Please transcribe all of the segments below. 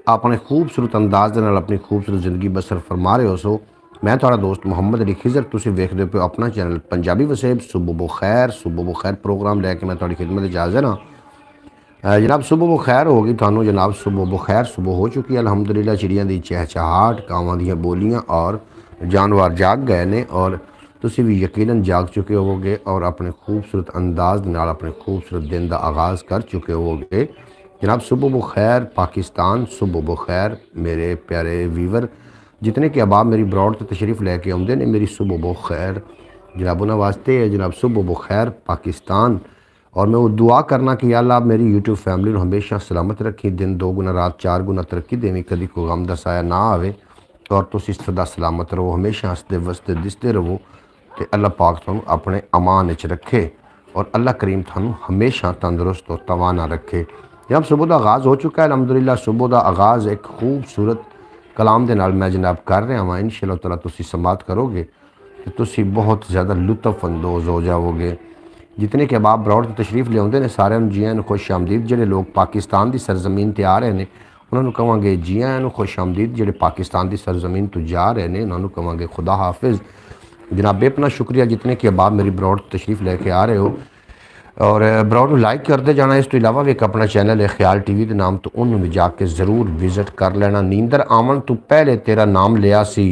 अपने खूबसूरत अंदाज ਦੇ ਨਾਲ ਆਪਣੀ ਖੂਬਸੂਰਤ ਜ਼ਿੰਦਗੀ ਬਸਰ ਫਰਮਾ ਰਹੇ ਹੋ। ਸੋ ਮੈਂ ਤੁਹਾਡਾ ਦੋਸਤ ਮੁਹੰਮਦ ਅਲੀ ਖਿਜ਼ਰ, ਤੁਸੀਂ ਵੇਖਦੇ ਪਏ ਆਪਣਾ ਚੈਨਲ ਪੰਜਾਬੀ ਵਸੇਬ। ਸੁਬਹ ਬਖੈਰ ਪ੍ਰੋਗਰਾਮ ਲੈ ਕੇ ਮੈਂ ਤੁਹਾਡੀ ਖਿਦਮਤ ਵਿੱਚ ਹਾਜ਼ਰ ਹਾਂ। जनाब सुबह बखैर होगी थानू जनाब, सुबह बखैर सुबह हो चुकी है अलहमदुलिल्लाह। चिड़ियाँ की चहचहाट, कावां दी बोलियां और जानवर जाग गए ने और तुसी भी यकीनन जाग चुके होवोगे और अपने खूबसूरत अंदाज दे नाल अपने खूबसूरत दिन का आगाज़ कर चुके होवोगे। जनाब सुबह बखैर पाकिस्तान, सुबह बखैर मेरे प्यारे वीवर जितने कि अहबाब मेरी ब्रॉड तो तशरीफ़ लैके आउंदे ने। मेरी सुबह बखैर जनाब उन्होंने वास्ते है जनाब सुबह बखैर पाकिस्तान। और मैं वो दुआ करना कि अल्लाह मेरी यूट्यूब फैमिली को हमेशा सलामत रखी, दिन 2 गुना रात 4 गुना तरक्की देवी, कभी कोई गम दा साया ना आवे और तुम सदा सलामत रहो, हमेशा हसते वसते दिसते रहो तो अल्लाह पाक थानू अपने अमान च रखे और अल्लाह करीम थानू हमेशा तंदुरुस्त और तवाना रखे। जब सुबह का आगाज़ हो चुका है अलहमदुलिल्लाह, सुबह का आगाज़ एक खूबसूरत कलाम के नाल मैं जनाब कर रहा वहाँ। इंशाअल्लाह तआला तुसी समात करोगे तो तुसी बहुत ज़्यादा लुत्फ अंदोज़ हो जाओगे। जितने के अहबाब ब्रॉड तशरीफ़ लियाते हैं सारे जी आया खुश आमदीद। जोड़े लोग पाकिस्तान की सरजमीन ते आ रहे हैं उन्होंने कहांगे जी आया खुश आमदीद। जोड़े पाकिस्तान की सरजमीन तो जा रहे हैं उन्होंने कहांगे खुदा हाफिज़। जनाब बेपना शुक्रिया जितने के अहबाब मेरी ब्रॉड तशरीफ़ लैके आ रहे हो और ब्रॉड को लाइक करते जाना। इस तो इलावा भी एक अपना चैनल है ख्याल TV के नाम, तो उन्होंने भी जाके ज़रूर विजिट कर लेना। नींदर आवन तो पहले तेरा नाम लिया सी,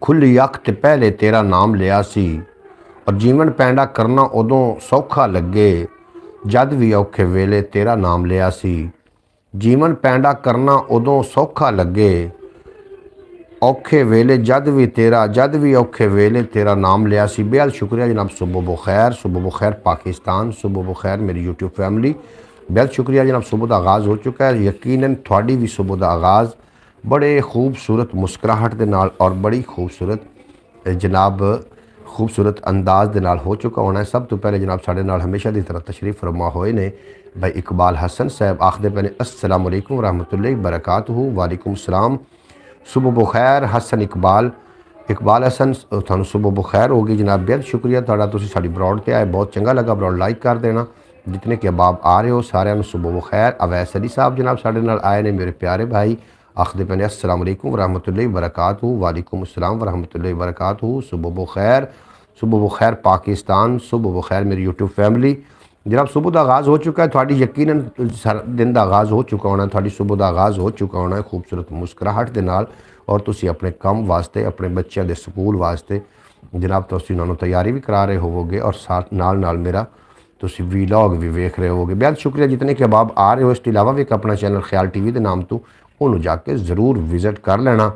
खुली अख ते पहले तेरा नाम लिया सी, और जीवन पैंडा करना उदों सौखा लगे जद भी औखे वेले तेरा नाम लिया सी। जीवन पैंडा करना उदों सौखा लगे औखे वेले जद भी औखे वेले तेरा नाम लिया सी। बेहद शुक्रिया जनाब सुबह बखैर पाकिस्तान, सुबह बखैर मेरी यूट्यूब फैमिली, बेहद शुक्रिया जनाब। सुबह का आगाज़ हो चुका है, यकीनन थोड़ी भी सुबह का आगाज़ बड़े खूबसूरत मुस्कुराहट के नाल और बड़ी खूबसूरत जनाब खूबसूरत अंदाज दे नाल हो चुका होना है। सब तो पहले जनाब साढ़े नाल हमेशा की तरह तशरीफ़ फरमा होए ने भाई इकबाल हसन साहब, आखदे पे ने अस्सलाम वालेकुम रहमतुल्लाहि बरकातहू। वालेकुम सलाम। सुबह बखैर हसन इकबाल हसन थानू सुबह बखैर होगी जनाब। बेहद शुक्रिया तुहाडा, तुसीं साडी ब्रॉड ते आए, बहुत चंगा लगा। ब्रॉड लाइक कर देना। जितने के अहबाब आ रहे हो सारिਆਂ ਨੂੰ सुबह बखैर। अवैस अली साहब जनाब साढ़े नाल आए ने, मेरे प्यारे भाई, आखदे पे ने अस्सलाम वालेकुम रहमतुल्लाहि बरकातहू। वालेकुम अस्सलाम वरहमतुल्लाहि बरकातहू। सुबह बखैर पाकिस्तान, सुबह बखैर मेरी यूट्यूब फैमिली। जनाब सुबह का आगाज़ हो चुका है, थोड़ी यकीनन दिन का आगाज़ हो चुका होना, थोड़ी सुबह का आगाज़ हो चुका होना है खूबसूरत मुस्कुराहट के नाल। और तुसी अपने काम वास्ते अपने बच्चों के स्कूल वास्ते जनाब तुसी उन्होंने तैयारी भी करा रहे होवोगे और साथ नाल मेरा तुसी वीलॉग भी वेख रहे होगे। बेहद शुक्रिया जितने के अहबाब आ रहे हो। इसके अलावा भी एक अपना चैनल ख्याल TV के नाम तो उन्होंने जाके ज़रूर विजिट कर लेना।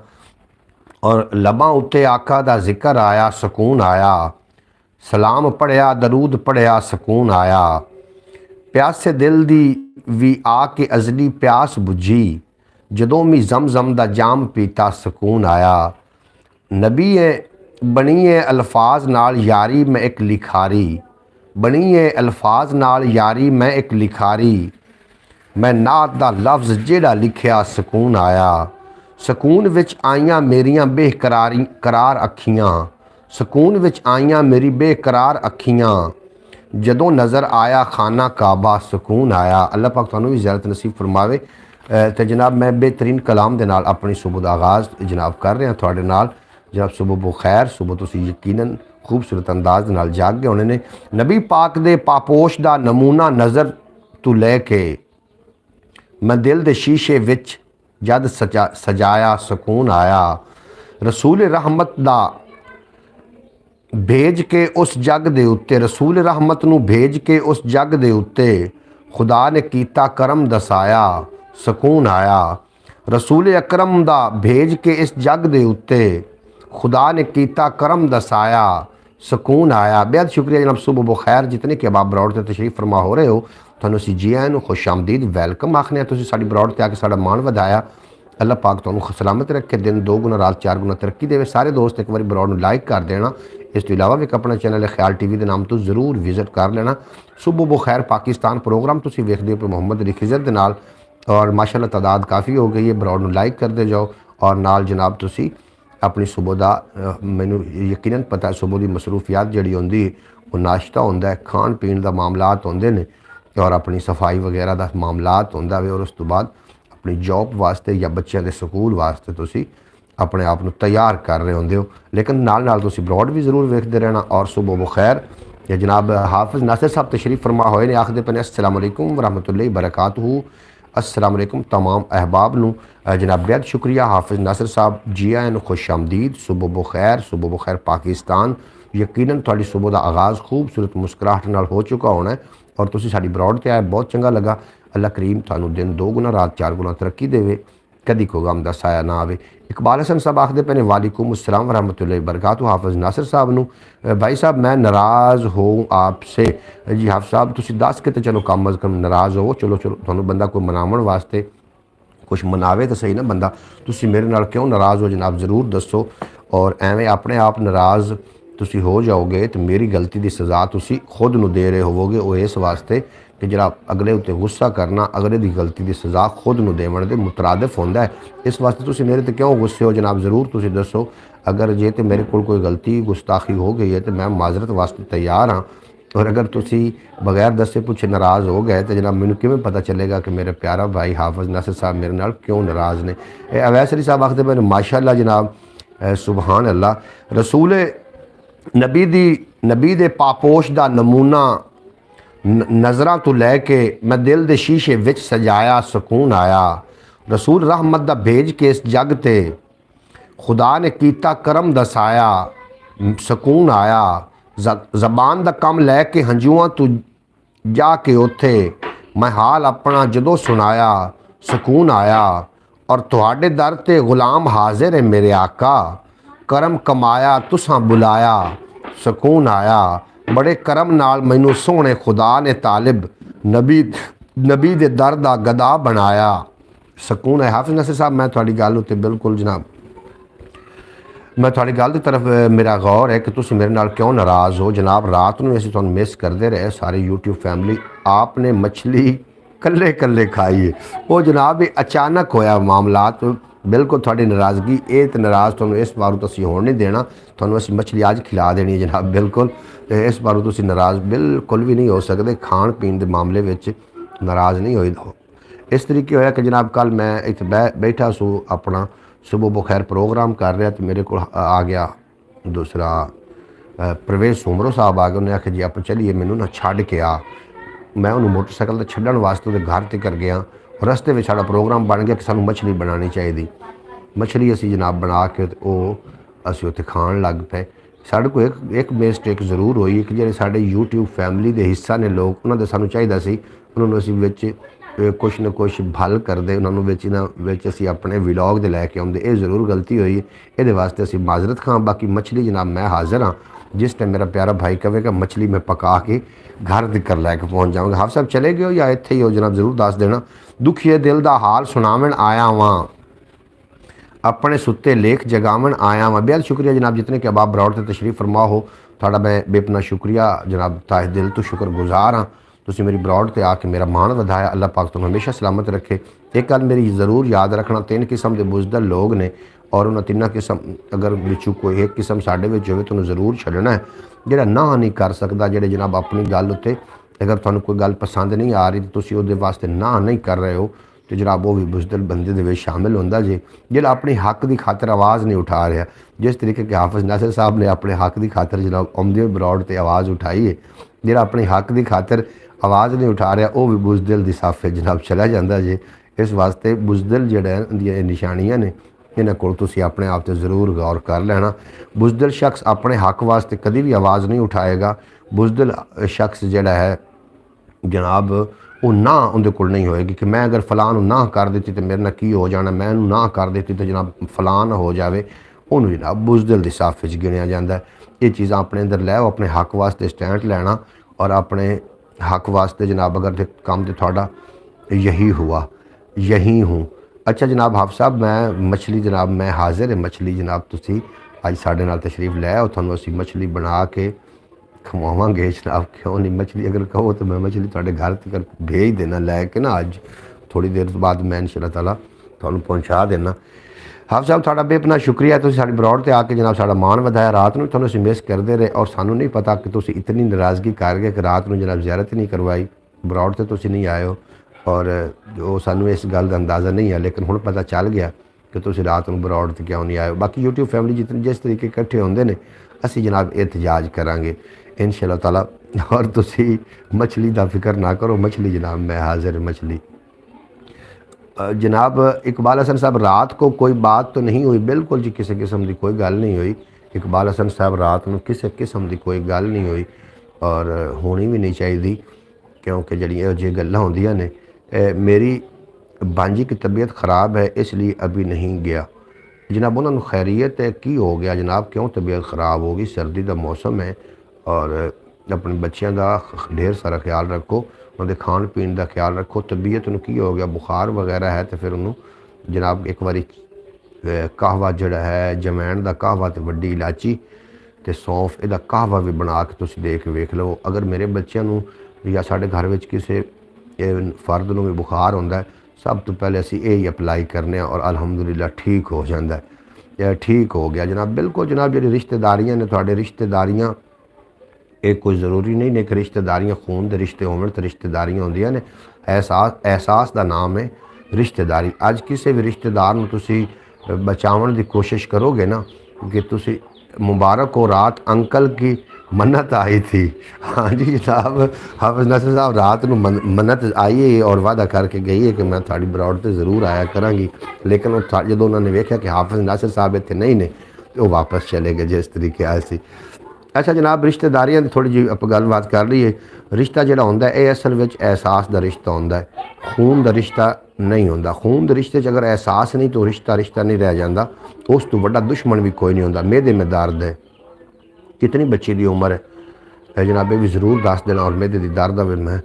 और लबां उत्ते आका दा जिक्र आया, सकून आया, सलाम पढ़िया दरूद पढ़िया, सकून आया, प्यासे दिल दी भी आके अजली प्यास बुझी, जदों मी जमजम दा जाम पीता, सकून आया। नबी बनी है अल्फाज नाल यारी मैं एक लिखारी, बनी है अल्फाज नाल यारी मैं एक लिखारी, मैं नात दा लफ्ज़ जेड़ा लिखिया, सकून आया। सकून विच आईयां मेरियां करार अखियां, सकून विच आईयां मेरी बेकरार अखियां, जदों नज़र आया खाना काबा, सकून आया। अल्लाह पाक तुहानू भी ज़ियारत नसीब फरमावे। तो जनाब मैं बेहतरीन कलाम दे नाल अपनी सुबह का आगाज़ जनाब कर रहा थोड़े नाल। जनाब सुबह बखैर, सुबह तुसी यकीनन खूबसूरत अंदाज दे नाल जाग गए होने ने। नबी पाक दे पापोश दा नमूना नज़र तू लैके मैं दिल दे शीशे विच जद सजाया, सकून आया। रसूल रहमत दा भेज के उस जग दे उत्ते, रसूल रहमत नू भेज के उस जग दे उत्ते खुदा ने कीता करम दसाया, सकून आया। रसूल अकरम दा भेज के इस जग दे उत्ते खुदा ने कीता करम दसाया, सकून आया। बेहद शुक्रिया जनाब सुबह बखैर जितने के अहबाब ब्रॉड से तशरीफ़ फरमा हो रहे हो। तुहानू असीं जी आया खुश आमदीद वैलकम आखने। तुसीं साडी ब्रॉड ते आके साडा मान वधाया। अल्लाह पाक तुहानू सलामत रखे, दिन 2 गुना रात 4 गुना तरक्की देवे। सारे दोस्त एक बार ब्रॉड में लाइक कर देना। इस तो इलावा भी एक अपना चैनल है ख्याल TV के नाम तो ज़रूर विजिट कर लेना। सुबह बखैर पाकिस्तान प्रोग्राम तुसीं वेखदे हो मुहम्मद अली खिज़र दे नाल और माशाअल्लाह तादाद काफ़ी हो गई है। ब्रॉड में लाइक करते जाओ और नाल जनाब तुसीं अपनी सुबह का मैनू यकीनन पता है सुबह की मसरूफियात जी होंगी वो नाश्ता होंदा है, खान पीन का मामलात होंदे ने और अपनी सफाई वगैरह का मामलात होंदा है और उस तो बाद अपनी जॉब वास्ते या बच्चों के स्कूल वास्ते तुसी अपने आप को तैयार कर रहे होंगे हो, लेकिन नाल नाल तुसी ब्रॉड भी जरूर वेखते रहना। और सुबह बखैर या जनाब हाफिज़ नासिर साहब तशरीफ़ फरमा होए ने आखदे पे अस्सलाम वालेकुम वरहमतुल्लाहि बरकातहू। अस्सलाम वालेकुम तमाम अहबाब नू जनाब बेहद शुक्रिया हाफिज़ नासिर साहब, जी आए न खुश आमदीद। सुबह बखैर पाकिस्तान। यकीनन तुहाडी सुबह का आगाज़ खूबसूरत मुस्कुराहट नाल हो चुका होना है और तुसी साडी ब्रॉड ते आए, बहुत चंगा लगा। अल्लाह करीम थानू दिन 2 गुना रात 4 गुना तरक्की देवे, कदी कोई गम दा साया ना आवे। इकबाल हसन साहब आखदे पे ने वालेकुम अस्सलाम वरहमतुल्लाहि बरकातहू। हाफिज़ नासिर साहब नू भाई साहब मैं नाराज़ हूँ आपसे। जी हाफिज़ साहब तुसी दस के तो चलो कम अज़ कम नाराज़ हो, चलो थानू बंदा कोई मनावन वास्ते कुछ मनावे तो सही ना बंदा, तुसी मेरे नाल क्यों नाराज़ हो जनाब ज़रूर दसो। और एवें अपने आप नाराज़ तुसी हो जाओगे तो मेरी गलती की सज़ा तुसी खुद नू दे रहे होवोगे। वो इस वास्ते कि जरा अगले उत्ते गुस्सा करना अगले की गलती की सज़ा खुद नू देवन दे मुतरादिफ होंदा है। इस वास्ते तुसी मेरे ते क्यों गुस्से हो जनाब, ज़रूर तुसी दसो। अगर जे तो मेरे को कोई गलती गुस्ताखी हो गई है तो मैं माजरत वास्ते तैयार हाँ। और अगर तुसी बगैर दसे पुछे नाराज़ हो गए तो जनाब मैनू किवें पता चलेगा कि मेरे प्यारा भाई हाफिज़ नासिर साहब मेरे नाल क्यों नाराज़ ने। अवैस अली साहब आखदे मैंने माशाअल्लाह जनाब सुबहान अल्लाह, रसूल नबी दे पापोश दा नमूना नज़रां तो लैके मैं दिल दे शीशे विच सजाया, सुकून आया। रसूल रहमत दा भेज के इस जग ते खुदा ने कीता करम दसाया, सुकून आया। जबान दा कम लैके हंजुआं तू जाके उथे मैं हाल अपना जदों सुनाया, सुकून आया। और तुहाडे दर ते गुलाम हाजिर है मेरे आका, करम कमाया तुसां बुलाया, सुकून आया। बड़े करम नाल मैनू सोहने खुदा ने तालिब नबी दे दर दा गदा बनाया, सुकून है। हाफिज़ नासिर साहब मैं थोड़ी गल उत्ते बिल्कुल जनाब मैं थोड़ी गल की तरफ मेरा गौर है कि तुसी मेरे नाल क्यों नाराज़ हो जनाब। रात में असीं तुहानूं मिस करते रहे सारी यूट्यूब फैमिली, आपने मछली कल्ले कल्ले खाई है। वो जनाब अचानक होया मामलात, बिल्कुल थोड़ी नाराज़गी ये तो नाराज़ तुहानूं इस बार तो असीं होण नहीं देना, तुहानूं असीं मछली अज खिला देनी है जनाब बिल्कुल। तो इस बार तुसी नाराज़ बिल्कुल भी नहीं हो सकते, खाण पीण के मामले में नाराज़ नहीं होई। इस तरीके होया कि जनाब कल मैं इत्थे बैठा सू अपना सुबह बखैर प्रोग्राम कर रहा तो मेरे को आ गया दूसरा प्रवेश सोमरो साहब आ गए। उन्हें आखिया जी आप चलिए मैनू ना छड़ के आ। मैं उन्होंने मोटरसाइकिल तो छड्डण वास्ते उहदे घर तक गया, रस्ते में साडा प्रोग्राम बन गया कि सानू मछली बनानी चाहिए। मछली असी जनाब बना के असी उत्थे खाण लग पे। साडे को एक मिसटेक जरूर हुई कि जिहड़े साडे यूट्यूब फैमिली के हिस्सा ने लोग उन्होंने सानू चाहिए सी उन्होंने असी विच कुछ न कुछ भल करते उन्होंने असी अपने विलॉग दे लैके आउंदे, ये जरूर गलती हुई। ये वास्ते असी माजरत खां। बाकी मछली जनाब मैं हाजिर हाँ, जिस टाइम मेरा प्यारा भाई कहेगा मछली मैं पका के घर तक लैके पहुँच जाऊँगा। हाफ साहब चले गए हो या इत्थे ही हो जनाब, जरूर दस देना। दुखिए दिल का हाल सुनावन आया वां, अपने सुत्ते लेख जगावन आया वां। बेहद शुक्रिया जनाब जितने कि अबाब ब्रॉड से तशरीफ़ फरमा हो, थोड़ा मैं बेपना शुक्रिया जनाब, ताहे दिल तो शुक्रगुजार हाँ। तुसी मेरी ब्रॉड ते आके मेरा मान वधाया, अल्लाह पाक तुहानूं हमेशा सलामत रखे। एक गल मेरी ज़रूर याद रखना, 3 किस्म के बुज़दिल लोग ने और उन्होंने 3 किस्म अगर विचों कोई एक किस्म साढ़े विच होवे तो उन्हें ज़रूर छड्डना है। जिहड़ा ना नहीं कर सकता, जिहड़े जनाब अपनी गल उत्ते अगर तुहानूं कोई गल पसंद नहीं आ रही तो तुसी उहदे वास्ते ना नहीं कर रहे हो तो जनाब वो भी बुज़दिल बंदे दे विच शामिल होंदा जे, जिहड़ा अपनी हक की खातर आवाज़ नहीं उठा रहा। जिस तरीके के हाफिज़ नासिर साहब ने अपने हक की खातर जनाब आउंदे ब्रॉड ते आवाज़ उठाई है, जिहड़ा अपनी हक की खातर आवाज़ नहीं उठा रहा वो भी बुज़दिल दी साफे जनाब चला जाता जे। इस वास्ते बुज़दिल जिहड़े निशानियां ने इन्हां कोल तुसीं अपने आप ते ज़रूर गौर कर लेना। बुज़दिल शख्स अपने हक वास्ते कभी भी आवाज़ नहीं उठाएगा। बुज़दिल शख्स जिहड़ा है जनाब वो ना उनके कोल नहीं होएगी कि मैं अगर फलां नूं ना कर देती तो मेरे नाल की हो जाना, मैं उन्होंने ना कर देती तो जनाब फलां ना हो जाए, उन्होंने जनाब बुज़दिल दी साफे च गिनिया जाता है। ये चीज़ां अपने अंदर लै, अपने हक वास्ते स्टैंड लेना और अपने हक वास्ते जनाब अगर काम तो थोड़ा यही हुआ यही हूँ। अच्छा जनाब हाफ साहब मैं मछली जनाब मैं हाजिर है मछली जनाब तुसी अज साढ़े नाल तशरीफ़ लै आओ, थानूं असीं मछली बना के खवावांगे जनाब, क्यों नहीं। मछली अगर कहो तो मैं मछली तुहाडे घर तक भेज देना लैके ना, अज थोड़ी देर तो बाद मैं इंशाअल्लाह ताला तुहानूं पहुँचा देना। हाफ साहब थोड़ा बेपना शुक्रिया, तुसीं साडी ब्रॉड ते आके जनाब साडा मान वधाया। रात नूं तुहानूं असीं मिस करदे रहे और सानूं नहीं पता कि तुसीं इतनी नाराज़गी कर गए कि रात नूं जनाब ज़ियारत ही नहीं करवाई, ब्रॉड ते तुसीं नहीं आए हो ਔਰ ਜੋ ਸਾਨੂੰ ਇਸ ਗੱਲ ਦਾ ਅੰਦਾਜ਼ਾ ਨਹੀਂ ਹੈ, ਲੇਕਿਨ ਹੁਣ ਪਤਾ ਚੱਲ ਗਿਆ ਕਿ ਤੁਸੀਂ ਰਾਤ ਨੂੰ ਬਰੌਡ ਤੇ ਕਿਉਂ ਨਹੀਂ ਆਏ। ਬਾਕੀ YouTube ਫੈਮਿਲੀ ਜਿਸ ਤਰੀਕੇ ਇਕੱਠੇ ਹੁੰਦੇ ਨੇ, ਅਸੀਂ ਜਨਾਬ ਇhtਜਾਜ ਕਰਾਂਗੇ इंशाअल्लाह ताला। और तुसी मछली का फिक्र ना करो, मछली जनाब मैं हाजिर मछली। जनाब इकबाल हसन साहब रात को कोई बात तो नहीं हुई? बिल्कुल जी, किसी किस्म की कोई गल नहीं हुई। इकबाल हसन साहब रात में किसी किस्म की कोई गल नहीं हुई और होनी भी नहीं चाहिए, क्योंकि जड़ियाँ जो गल्लां होंदियां ने, मेरी बांजी की तबीयत ख़राब है इसलिए अभी नहीं गया। जनाब उन्होंने खैरियत है, की हो गया जनाब, क्यों तबीयत ख़राब होगी? सर्दी का मौसम है और अपने बच्चों का ढेर सारा ख्याल रखो, उन्होंने खाण पीन का ख्याल रखो। तबीयत की हो गया, बुखार वगैरह है तो फिर उन्होंने जनाब एक बारी कहवा जड़ा है जमैन का कहवा तो वड्डी इलाची तो सौंफ इहदा कहवा भी बना के तुसीं देख वेख लो। अगर मेरे बच्चों या साढ़े घर में किसी फर्द में भी बुखार होंदा है, सब तो पहले असी यही अप्लाई करने और अलहमदुलिल्लाह ठीक हो जाता है। ठीक हो गया जनाब। बिल्कुल जनाब, जी रिश्तेदारियाँ ने तुहाडे रिश्तेदारियाँ एक कोई ज़रूरी नहीं ने कि रिश्तेदारियाँ खून के रिश्ते होवन तो रिश्तेदारियाँ होंदियां ने। एहसास का नाम है रिश्तेदारी। अज किसी भी रिश्तेदार नूं तुसीं बचावन की कोशिश करोगे ना कि तुसीं मुबारक हो रात अंकल की मन्नत आई थी। हाँ जी जनाब, हाफिज़ नासिर साहब रात को मन्नत आई है और वादा करके गई है कि मैं थोड़ी बरौड से जरूर आया करांगी, लेकिन जो उन्होंने वेख्या कि हाफिज़ नासिर साहब इतने नहीं ने तो वो वापस चले गए जिस तरीके आए सी। अच्छा जनाब, रिश्तेदारियां की थोड़ी जी आप गलबात कर रही है। रिश्ता जो होंदा है असल में एहसास का रिश्ता होंदा है, खून का रिश्ता नहीं होंदा। खून के रिश्ते अगर एहसास नहीं तो रिश्ता नहीं रह जाता। उस तो बड़ा दुश्मन भी कोई नहीं होंदा। मेदे में दर्द है, कितनी बच्चे की उम्र है जनाब, ये भी ज़रूर दस देना। और मेदे की दर्द भी मैं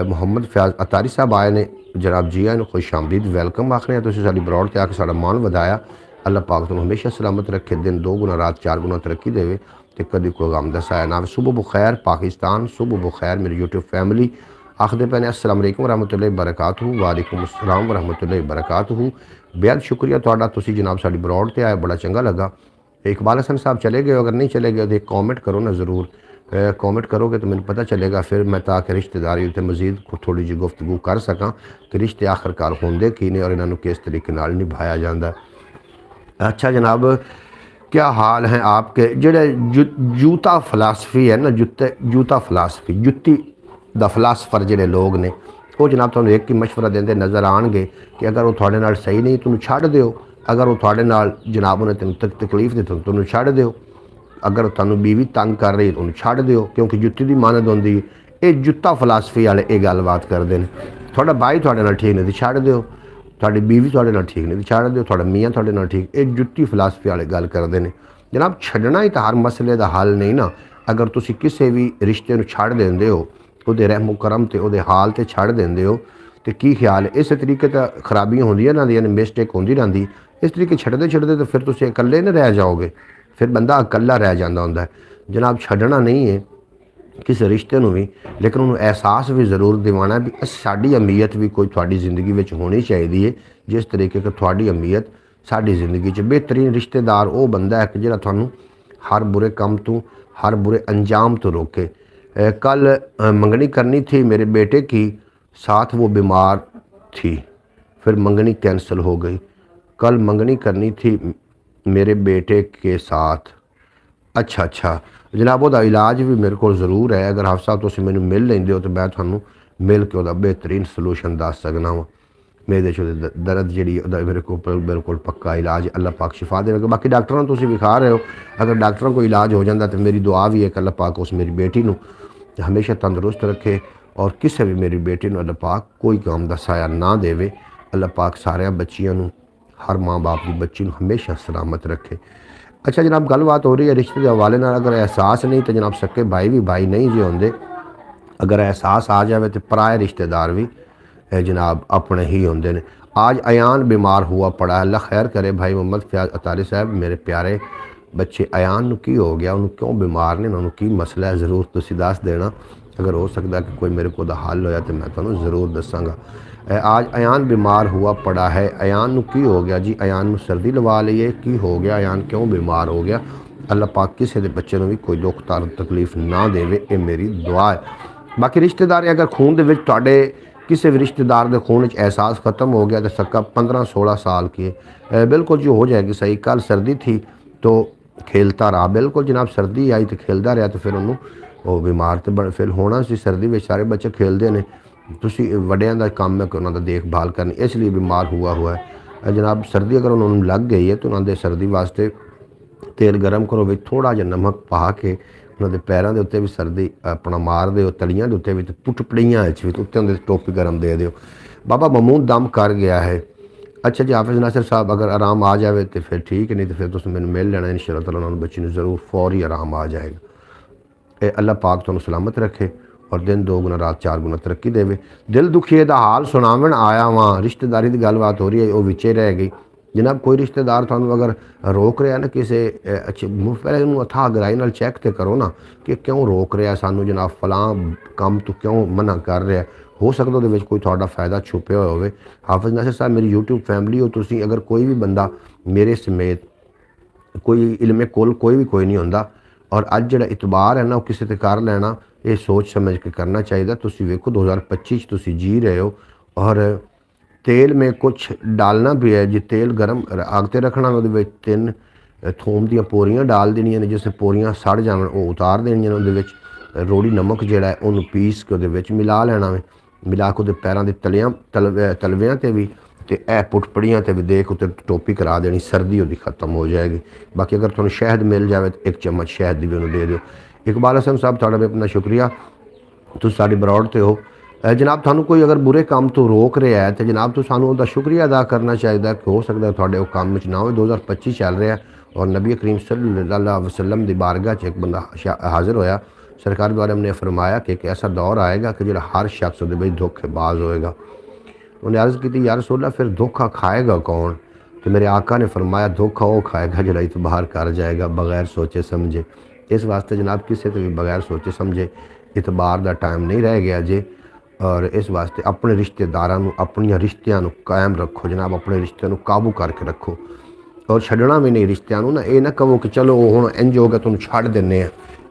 मुहम्मद फयाज अतारी साहब आए ने जनाब, जी आए खुश आमदीद वेलकम आखने। तुसीं साडी बरौड ते आके साडा मान वधाया। अल्लाह पाक तुहानूं हमेशा सलामत रखे, दिन दो गुना रात चार गुना तरक्की देवे तो कभी कोई गम दसाया ना। सुबह बुखैर पाकिस्तान, सुबह बुखैर मेरी यूट्यूब फैमिली आखदे पे ने अस्सलाम वालेकुम रहमतुल्लाहि बरकातहू। वालेकुम अस्सलाम वरहमतुल्लाहि बरकातहू। बेहद शुक्रिया तुहाडा, तुसीं जनाब साडी बरौड ते आए, बड़ा चंगा लगा। इकबाल हसन साहब चले गए, अगर नहीं चले गए तो एक कॉमेंट करो ना ज़रूर। कॉमेंट करोगे तो मैंने पता चलेगा, फिर मैं ताकि रिश्तेदारी उत्ते मजीद थोड़ी जी गुफ्तगू कर सकां कि रिश्ते आखिरकार होंदे की ने और इन्हों किस तरीके नाल निभाया जाता है। अच्छा जनाब, क्या हाल है आपके? जेड़े जूता फिलासफी है ना, जूता फिलासफी जुत्ती दा फिलासफर जेड़े लोग ने वो जनाब तुहानूं एक ही मशवरा देंदे नज़र आएंगे कि अगर वो तुहाडे नाल सही नहीं तुहानूं छड्ड दिओ। अगर वो तुहाडे नाल जनाब उन्हें तेन तकलीफ दी तुहानूं छड्ड दिओ। अगर तुहानूं बीवी तंग कर रही तो छड्ड दिओ, क्योंकि जुत्ती की मानद होंदी है। ये जुत्ता फिलासफी वाले ये गलबात करते हैं। तुहाडा भाई तुहाडे नाल ठीक नहीं तो छड्ड दिओ, तुहाडी बीवी तुहाडे नाल ठीक नहीं तो छड्ड दिओ, तुहाडा मियाँ तुहाडे नाल ठीक। ये जुत्ती फिलासफी वाले गल करते हैं जनाब। छड्डना ही तो हर मसले का हल नहीं ना। अगर तुसीं किसी भी रिश्ते नूं छड्ड देंदे हो, उहदे रहमो करम ते उहदे हाल ते छड्ड देंदे हो तो की ख्याल है? इस तरीके तो खराबियां होंदियां रहंदियां ने, मिसटेक होंदी रहंदी। इस तरीके छड्डदे छड्डदे तो फिर तुसीं इकल्ले नहीं रह जाओगे, फिर बंदा इकल्ला रह जाता होंदा है। जनाब छड्डना नहीं है किसी रिश्ते नूं भी, लेकिन उन्होंने एहसास भी ज़रूर दिवाना भी साडी अहमीयत भी कोई थोड़ी ज़िंदगी में होनी चाहिए है, जिस तरीके की थोड़ी अहमीयत साडी ज़िंदगी च। बेहतरीन रिश्तेदार वो बंदा है कि जिहड़ा तुहानूं हर बुरे काम तो, हर बुरे अंजाम तो रोके। कल मंगनी करनी थी मेरे बेटे की, साथ वो बीमार थी, फिर मंगनी कैंसिल हो गई। कल मंगनी करनी थी मेरे बेटे के साथ। अच्छा जनाब, वह इलाज भी मेरे को ज़रूर है। अगर हाफ साहब तुसीं मैनूं मिल लेंदे हो तो मैं तुहानूं मिल के वह बेहतरीन सलूशन दस सकना वा। मेरे दर्द जी मेरे को बिल्कुल पक्का इलाज अल्लाह पाक शिफा देगा। बाकी डॉक्टरों तुसीं विखा रहे हो, अगर डॉक्टरों को इलाज हो जाता तो मेरी दुआ भी है कि अल्लाह पाक उस मेरी बेटी नूं हमेशा तंदुरुस्त रखे और किसी भी मेरी बेटी नूं अल्लाह पाक कोई काम दा साया ना देवे। अल्लाह पाक सारियां बच्चियां नूं, हर माँ बाप की बच्ची नूं हमेशा सलामत रखे। अच्छा जनाब, गलबात हो रही है रिश्ते के हवाले नाल। अगर एहसास नहीं तो जनाब सक्के भाई भी भाई नहीं जी होंदे। अगर एहसास आ जाए तो पराए रिश्तेदार भी जनाब अपने ही होंदे ने। आज अयान बीमार हुआ पड़ा है, अल्लाह खैर करे। भाई मोहम्मद फयाज अतारी साहब, मेरे प्यारे बच्चे अयान नूं की हो गया, उन्होंने क्यों बीमार ने, उन्होंने की मसला है, ज़रूर तुसीं दस देना। अगर हो सकता कि कोई मेरे को हल होया तो मैं तुहानूं ज़रूर दसांगा। आज अयान बीमार हुआ पड़ा है। अयान नूं की हो गया जी? अयान नूं सर्दी लवा ली है, की हो गया? अयान क्यों बीमार हो गया? अल्लाह पाक किसी के बच्चे नूं भी कोई दुख तकलीफ ना देवे, ये मेरी दुआ है। बाकी रिश्तेदार अगर खून दे विच तुहाडे किसी भी रिश्तेदार के खून च एहसास ख़त्म हो गया तो सक्का 15-16 साल की है, बिल्कुल जो हो जाएगी सही। कल सर्दी थी तो खेलता रहा, बिल्कुल जनाब सर्दी आई तो खेलता रहा, तो फिर उन्होंने वो बीमार तो बड़ फिर होना सी। सर्दी में सारे बच्चे खेलते हैं, तुसी वड्डियां दा काम है कि उन्होंने देखभाल करनी, इसलिए बीमार हुआ है जनाब। सर्दी अगर उन्होंने लग गई है तो उन्होंने सर्दी वास्ते तेल गर्म करो, भी थोड़ा जिहा नमक पा के उन्होंने पैरों के उत्ते भी सर्दी अपना मार दो, तलियां के उत्ते भी, पुटपड़ियां भी उत्ते उन्हें टोपी गर्म दे दो। बाबा महमूद दम कर गया है। अच्छा जी, हाफिज़ नासिर साहब अगर आराम आ जाए तो फिर ठीक है, नहीं तो फिर तुम मैंने मिल लेना इंशाअल्लाह ताला, उन्होंने बच्ची ने ज़रूर फौरी आराम आ जाएगा। ये अल्लाह पाक तुहानू सलामत रखे और दिन 2 गुना रात 4 गुना तरक्की देवे। दिल दुखिए का हाल सुनावन आया वहाँ, रिश्तेदारी की गलबात हो रही है, वो विचे रह गई जनाब। कोई रिश्तेदार थानू अगर रोक रहा ना किसी अच्छे, पहले उन्होंने अथाह गहराई नाल चैक तो करो ना कि क्यों रोक रहा सानू जनाब, फलां काम तो क्यों मना कर रहा। हो सकता वो कोई थोड़ा फायदा छुपे हुए हो। हाफिज़ नासिर साहब मेरी यूट्यूब फैमिली हो तुसी, अगर कोई भी बंदा मेरे समेत कोई इल्मे कुल कोई भी कोई नहीं होंदा, और अज जो इतबार है ना वो किसी से कर लेना, ये सोच समझ के करना चाहिए। तुसी वेखो 2025 तुसी जी रहे हो और तेल में कुछ डालना भी है जी, तेल गर्म आगते रखना, वो 3 थोम दियाँ पोरियां डाल देनिया ने, जिससे पोरियां सड़ जावन वो उतार देनिया ने, रोड़ी नमक जोड़ा है उन्होंने पीस के वो मिला लेना वे, मिला के पैरों के तलवियां ते भी तो यह पुटपड़ियाँ ते भी देख उत्ते टोपी करा देनी, सर्दी वो खत्म हो जाएगी। बाकी अगर तुहानू शहद मिल जाए तो 1 चम्मच शहद की भी उन्होंने दे दो। इकबाल हसन साहब थोड़ा भी अपना शुक्रिया, तुम साड़ी बरौड़ ते हो जनाब। थानू कोई अगर बुरे काम तो रोक रहा है तो जनाब तो सानू उसका शुक्रिया अदा करना चाहिए कि हो सकता है थोड़े वो काम में ना हो। 2025 चल रहा है और नबी करीम सल्लल्लाहु अलैहि वसल्लम की बारगाह च एक बंदा हाजिर होया, सरकार द्वारा हमने फरमाया कि एक ऐसा दौर आएगा कि जो हर शख्स वो धोखेबाज होएगा। उन्हें अर्ज़ की या रसूल अल्लाह फिर धोखा खाएगा कौन? तो मेरे आका ने फरमाया धोखा वो खाएगा जो इतबार कर जाएगा बगैर सोचे समझे। इस वास्ते जनाब किसी तो भी बगैर सोचे समझे इतबार का टाइम नहीं रह गया जे, और इस वास्ते अपने रिश्तेदारों अपन रिश्तियां कायम रखो जनाब, अपने रिश्तियों काबू करके रखो और छड़ना भी नहीं रिश्तियों ना। ये ना कहो कि चलो हुण इंज हो गया तुम छड़ देने,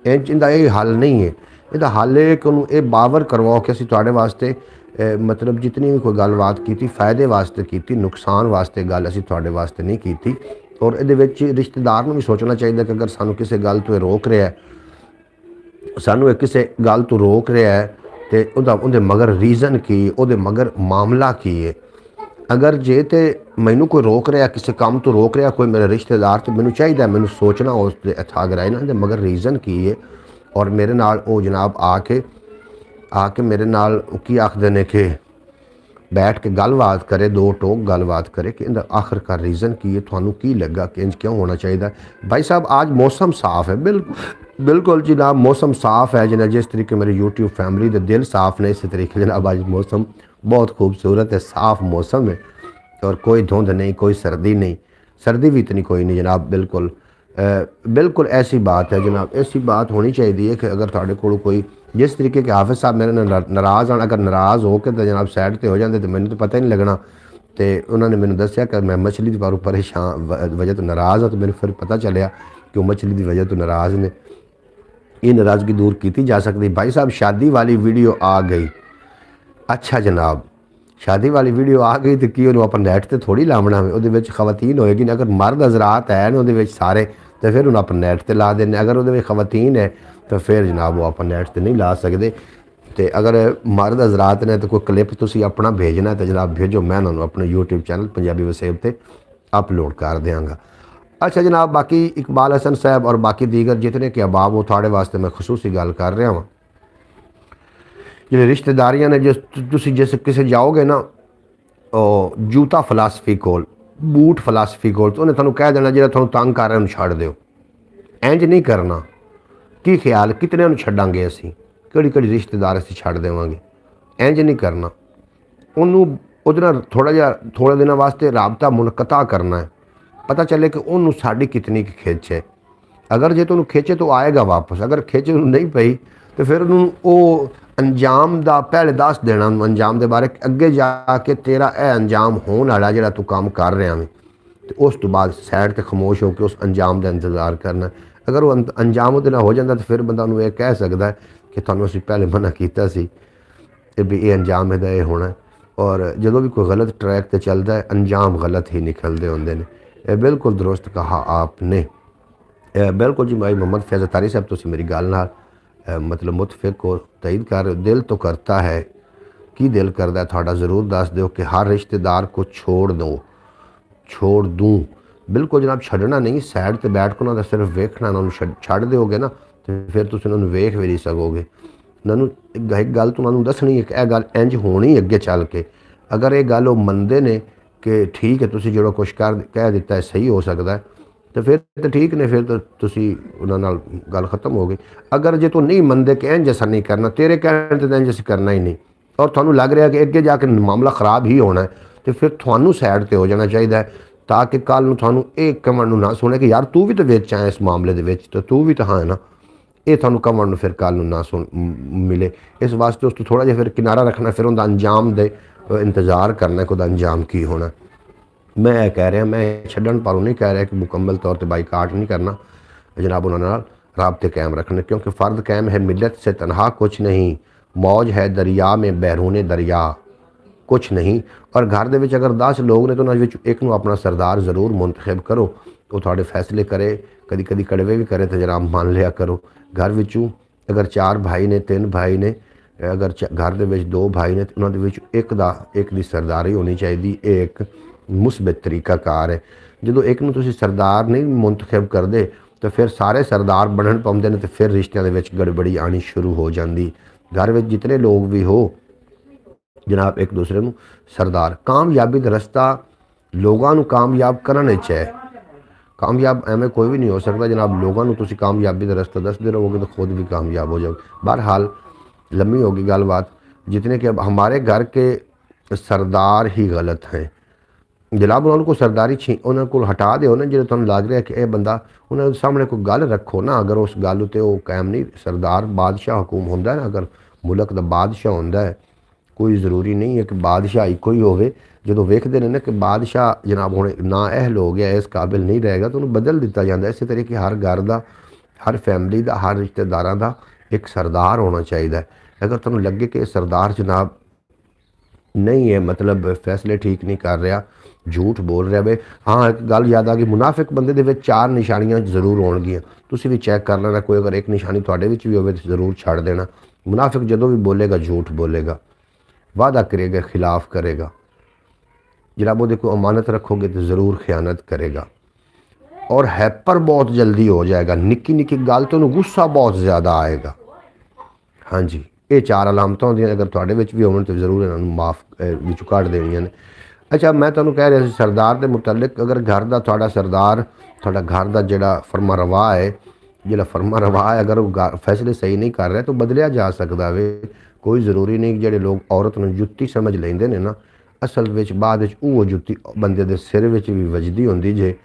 इंज इनका ये हल नहीं है। ਇਹਦਾ हल है कि उन्होंने ये बावर करवाओ कि असीं तुहाडे वास्ते मतलब जितनी भी कोई गलबात की फ़ायदे वास्ते की, नुकसान वास्ते गल असीं तुहाडे वास्ते नहीं की। और ये रिश्तेदार को भी सोचना चाहिए कि अगर सानू किसी गल तो रोक रहा है, सानू किसी गल तो रोक रहा है तो उहदे मगर रीज़न की, उहदे मगर मामला की है। अगर जे तो मैनू कोई रोक रहा किसी काम तो रोक रहा कोई मेरा रिश्तेदार, तो मैनू चाहिए मैनू सोचना उस अथा गराए ना मगर रीज़न की है, और मेरे नाल वो जनाब आके मेरे नाल की आखदे ने कि बैठ के गलबात करे, 2 टोक गलबात करे कि इनका आखिरकार रीज़न की है, थानू की लगा कि इंज क्यों होना चाहिए। भाई साहब आज मौसम साफ़ है, बिल्कुल जनाब मौसम साफ़ है जनाब। जिस तरीके मेरे यूट्यूब फैमिली के दिल साफ़ ने, इस तरीके जनाब आज मौसम बहुत खूबसूरत है, साफ़ मौसम है और कोई धुंध नहीं, कोई सर्दी नहीं, सर्दी भी इतनी कोई नहीं जनाब। बिल्कुल ऐसी बात है जनाब, ऐसी बात होनी चाहिए कि अगर थोड़े को कोई जिस तरीके के हाफिज़ साहब मेरे नाराज़ आना, अगर नाराज़ हो के तो जनाब साइड पर हो जाते तो मैंने तो पता ही नहीं लगना। तो उन्होंने मैंने दसिया कि मैं मछली पर परेशान वजह तो नाराज़ हाँ, तो मैंने फिर पता चलिया कि वो मछली की वजह तो नाराज़ ने। ये नाराज़गी दूर की जा सकती। भाई साहब शादी वाली वीडियो आ गई। अच्छा जनाब शादी वाली वीडियो आ गई तो की उन्होंने अपन नैट से थोड़ी लावना है, वो खवातीन होएगी ना। अगर मर्द हजरात है ना वो सारे तो फिर उन्हें अपन नैट से ला देने, अगर वो खवातीन है तो फिर जनाब वो अपन नैट से नहीं ला सकते। तो अगर मर्द हजरात ने तो कोई क्लिप तुसी अपना भेजना तो जनाब भेजो, मैं उन्होंने अपने यूट्यूब चैनल पंजाबी वसेब पर अपलोड कर देंगा। अच्छा जनाब बाकी इकबाल हसन साहब और बाकी दीगर जितने के अहबाब हो थोड़े वास्ते मैं खसूसी गल कर रहा हूँ। जो रिश्तेदारियां ने जिस किसे जाओगे ना जूता फिलासफी कोल, बूट फिलासफी कोल, तो उन्हें थानू कह देना जो थानू तंग कर रहे हैं छड़ दो। इंज नहीं करना। की ख्याल कितने छड़ांगे असी, किहड़ी रिश्तेदार असी छड़ देवांगे, इंज नहीं करना। उन्होंने उहदे थोड़े दिनों वास्ते राबता मुनकता करना है, पता चले कि उन्होंने साड़ी कितनी खिच है। अगर जे तो खिचे तो आएगा वापस, अगर खिच नहीं पई तो फिर उन्होंने अंजाम का पहले दस देना, अंजाम के बारे अगे जाके तेरा यह अंजाम होने वाला जो तू काम कर रहा है, तो उस तो बाद सैड से खामोश होकर उस अंजाम का इंतजार करना। अगर वो अंजाम वो हो जाता तो फिर बंदा उन्होंने यह कह सकता है कि थानू असीं पहले मना किया सी। ਤੇ ਵੀ ਇਹ ਅੰਜਾਮ ਇਹਦਾ ਇਹ ਹੋਣਾ। ਔਰ ਜਦੋਂ ਵੀ ਕੋਈ ਗਲਤ ट्रैक ਤੇ ਚੱਲਦਾ है अंजाम गलत ही निकलते होंगे ने। ਇਹ ਬਿਲकुल दुरुस्त कहा आपने। बिल्कुल जी भाई मोहम्मद फैज़ अतारी साहब तुसी मेरी गल नाल मतलब मुतफिक हो, तईद कर रहे हो। दिल तो करता है, की दिल करता है थोड़ा ज़रूर दस दो कि हर रिश्तेदार को छोड़ दो, छोड़ दूँ। बिल्कुल जनाब छड्डना नहीं, सैड ते बैठ के उन्होंने सिर्फ वेखना, उन्होंने छड्ड दोगे ना तो फिर तुम उन्होंने वेख भी नहीं सकोगे। उन्होंने एक गल तो उन्होंने दसनी है कि यह गल इंज होनी अगे चल के। अगर ये गल वो मनते ने कि ठीक है तुसी जो कुछ कर कह दिता है सही हो सकता है तो फिर तो ठीक ने, फिर तो तुसी उन्होंने नाल गल खत्म हो गई। अगर जे तू नहीं मनते कि इंज असा नहीं करना, तेरे कहने तो इंज अस करना ही नहीं और थानू लग रहा है कि अगे जाके मामला खराब ही होना है तो फिर थानू सैड ते हो जाना चाहिए ताकि कल नूं थानू एक कमण ना सुने कि यार तू भी तो विच आया इस मामले दे विच, तो तू भी तो हाँ है ना। ये थानू कमण फिर कल नूं ना सुन मिले। इस वास्ते उस तो थोड़ा जिहा फिर किनारा रखना, फिर उनका अंजाम दे इंतज़ार करना कि उहदा अंजाम की होना। मैं कह रहा, मैं छड्डण पारों नहीं कह रहा कि मुकम्मल तौर पर बाईकाट नहीं करना जनाब, उन्होंने राबते कायम रखने, क्योंकि फ़र्द कायम है मिलत से तनहा कुछ नहीं, मौज है दरिया में बैरून दरिया कुछ नहीं। और घर दे विच अगर 10 लोग ने तो उन्होंने एक नूं अपना सरदार ज़रूर मुंतखब करो, वो थोड़े फैसले करे, कदी कदी कड़वे भी करे तो जनाब मान लिया करो। घर विचों अगर 4 भाई ने 3 भाई ने, अगर घर दे विच 2 भाई ने तो उन्होंने विच एक दी सरदारी होनी चाहिए। एक मुस्बत तरीकाकार है। जो एक नूं तुसीं सरदार नहीं मुंतखब करते तो फिर सारे सरदार बनन पाउंदे ने तो फिर रिश्तियां दे विच गड़बड़ी आनी शुरू हो जाती। घर में जितने लोग भी हो जनाब एक दूसरे को सरदार, कामयाबी का रस्ता लोगों को कामयाब करने चाहिए। कामयाब एवं कोई भी नहीं हो सकता जनाब, लोगों को तुसीं कामयाबी का रस्ता दसते रहोगे तो खुद भी कामयाब हो जाओगे। बहरहाल लम्बी होगी गलबात, जितने कि अब हमारे घर के सरदार ही गलत हैं जनाब। उन्होंने को सरदारी उन्होंने को हटा दो ना, जो तुम लग रहा है कि यह बंदा, उन्होंने सामने कोई गल रखो ना। अगर उस गल उत्ते वो कायम नहीं, सरदार बादशाह हुकूम होंदा है ना, अगर मुल्क का बादशाह होंदा है, कोई ज़रूरी नहीं है कि बादशाह इको ही होवे। जो वेखते हैं ना कि बादशाह जनाब हुण ना अहल हो गया, इस काबिल नहीं रहेगा तो उन्हें बदल दिता जाता है। इस तरीके हर घर का, हर फैमिली का, हर रिश्तेदार का एक सरदार होना चाहिए। अगर तुम लगे कि सरदार जनाब नहीं है, मतलब फैसले ठीक नहीं कर रहा, झूठ बोल रहा वे, हाँ एक गल याद आ गई, मुनाफिक बंदे दे विच 4 निशानियां जरूर होणगियां। तुसी भी चैक कर लेना, कोई अगर एक निशानी तुहाडे विच भी होवे तो जरूर छड़ देना। मुनाफिक जदों भी बोलेगा झूठ बोलेगा, वादा करेगा खिलाफ करेगा, जनाब वो को अमानत रखोगे तो ज़रूर खयानत करेगा और हैपर बहुत जल्दी हो जाएगा। निक्की निक्की गल तो उन्हें गुस्सा बहुत ज़्यादा आएगा। हाँ जी, ये 4 अलामतां होंदियां, अगर तुहाडे विच भी होवन तो जरूर इन्हां माफ़ विचों कढ देणियां ने। अच्छा मैं तुहानूं कह रहा सी सरदार के मुतलक, अगर घर का तुहाडा सरदार, तुहाडा घर का जिहड़ा फरमा रवा है, जिहड़ा फरमा रवा है, अगर वो फैसले सही नहीं कर रहा तो बदलिया जा सकता वे। कोई ज़रूरी नहीं कि जिहड़े लोग औरत नूं जुत्ती समझ लैंदे ने ना, असल विच बाद विच वो जुत्ती बंदे दे सिर विच भी वजदी हुंदी जे।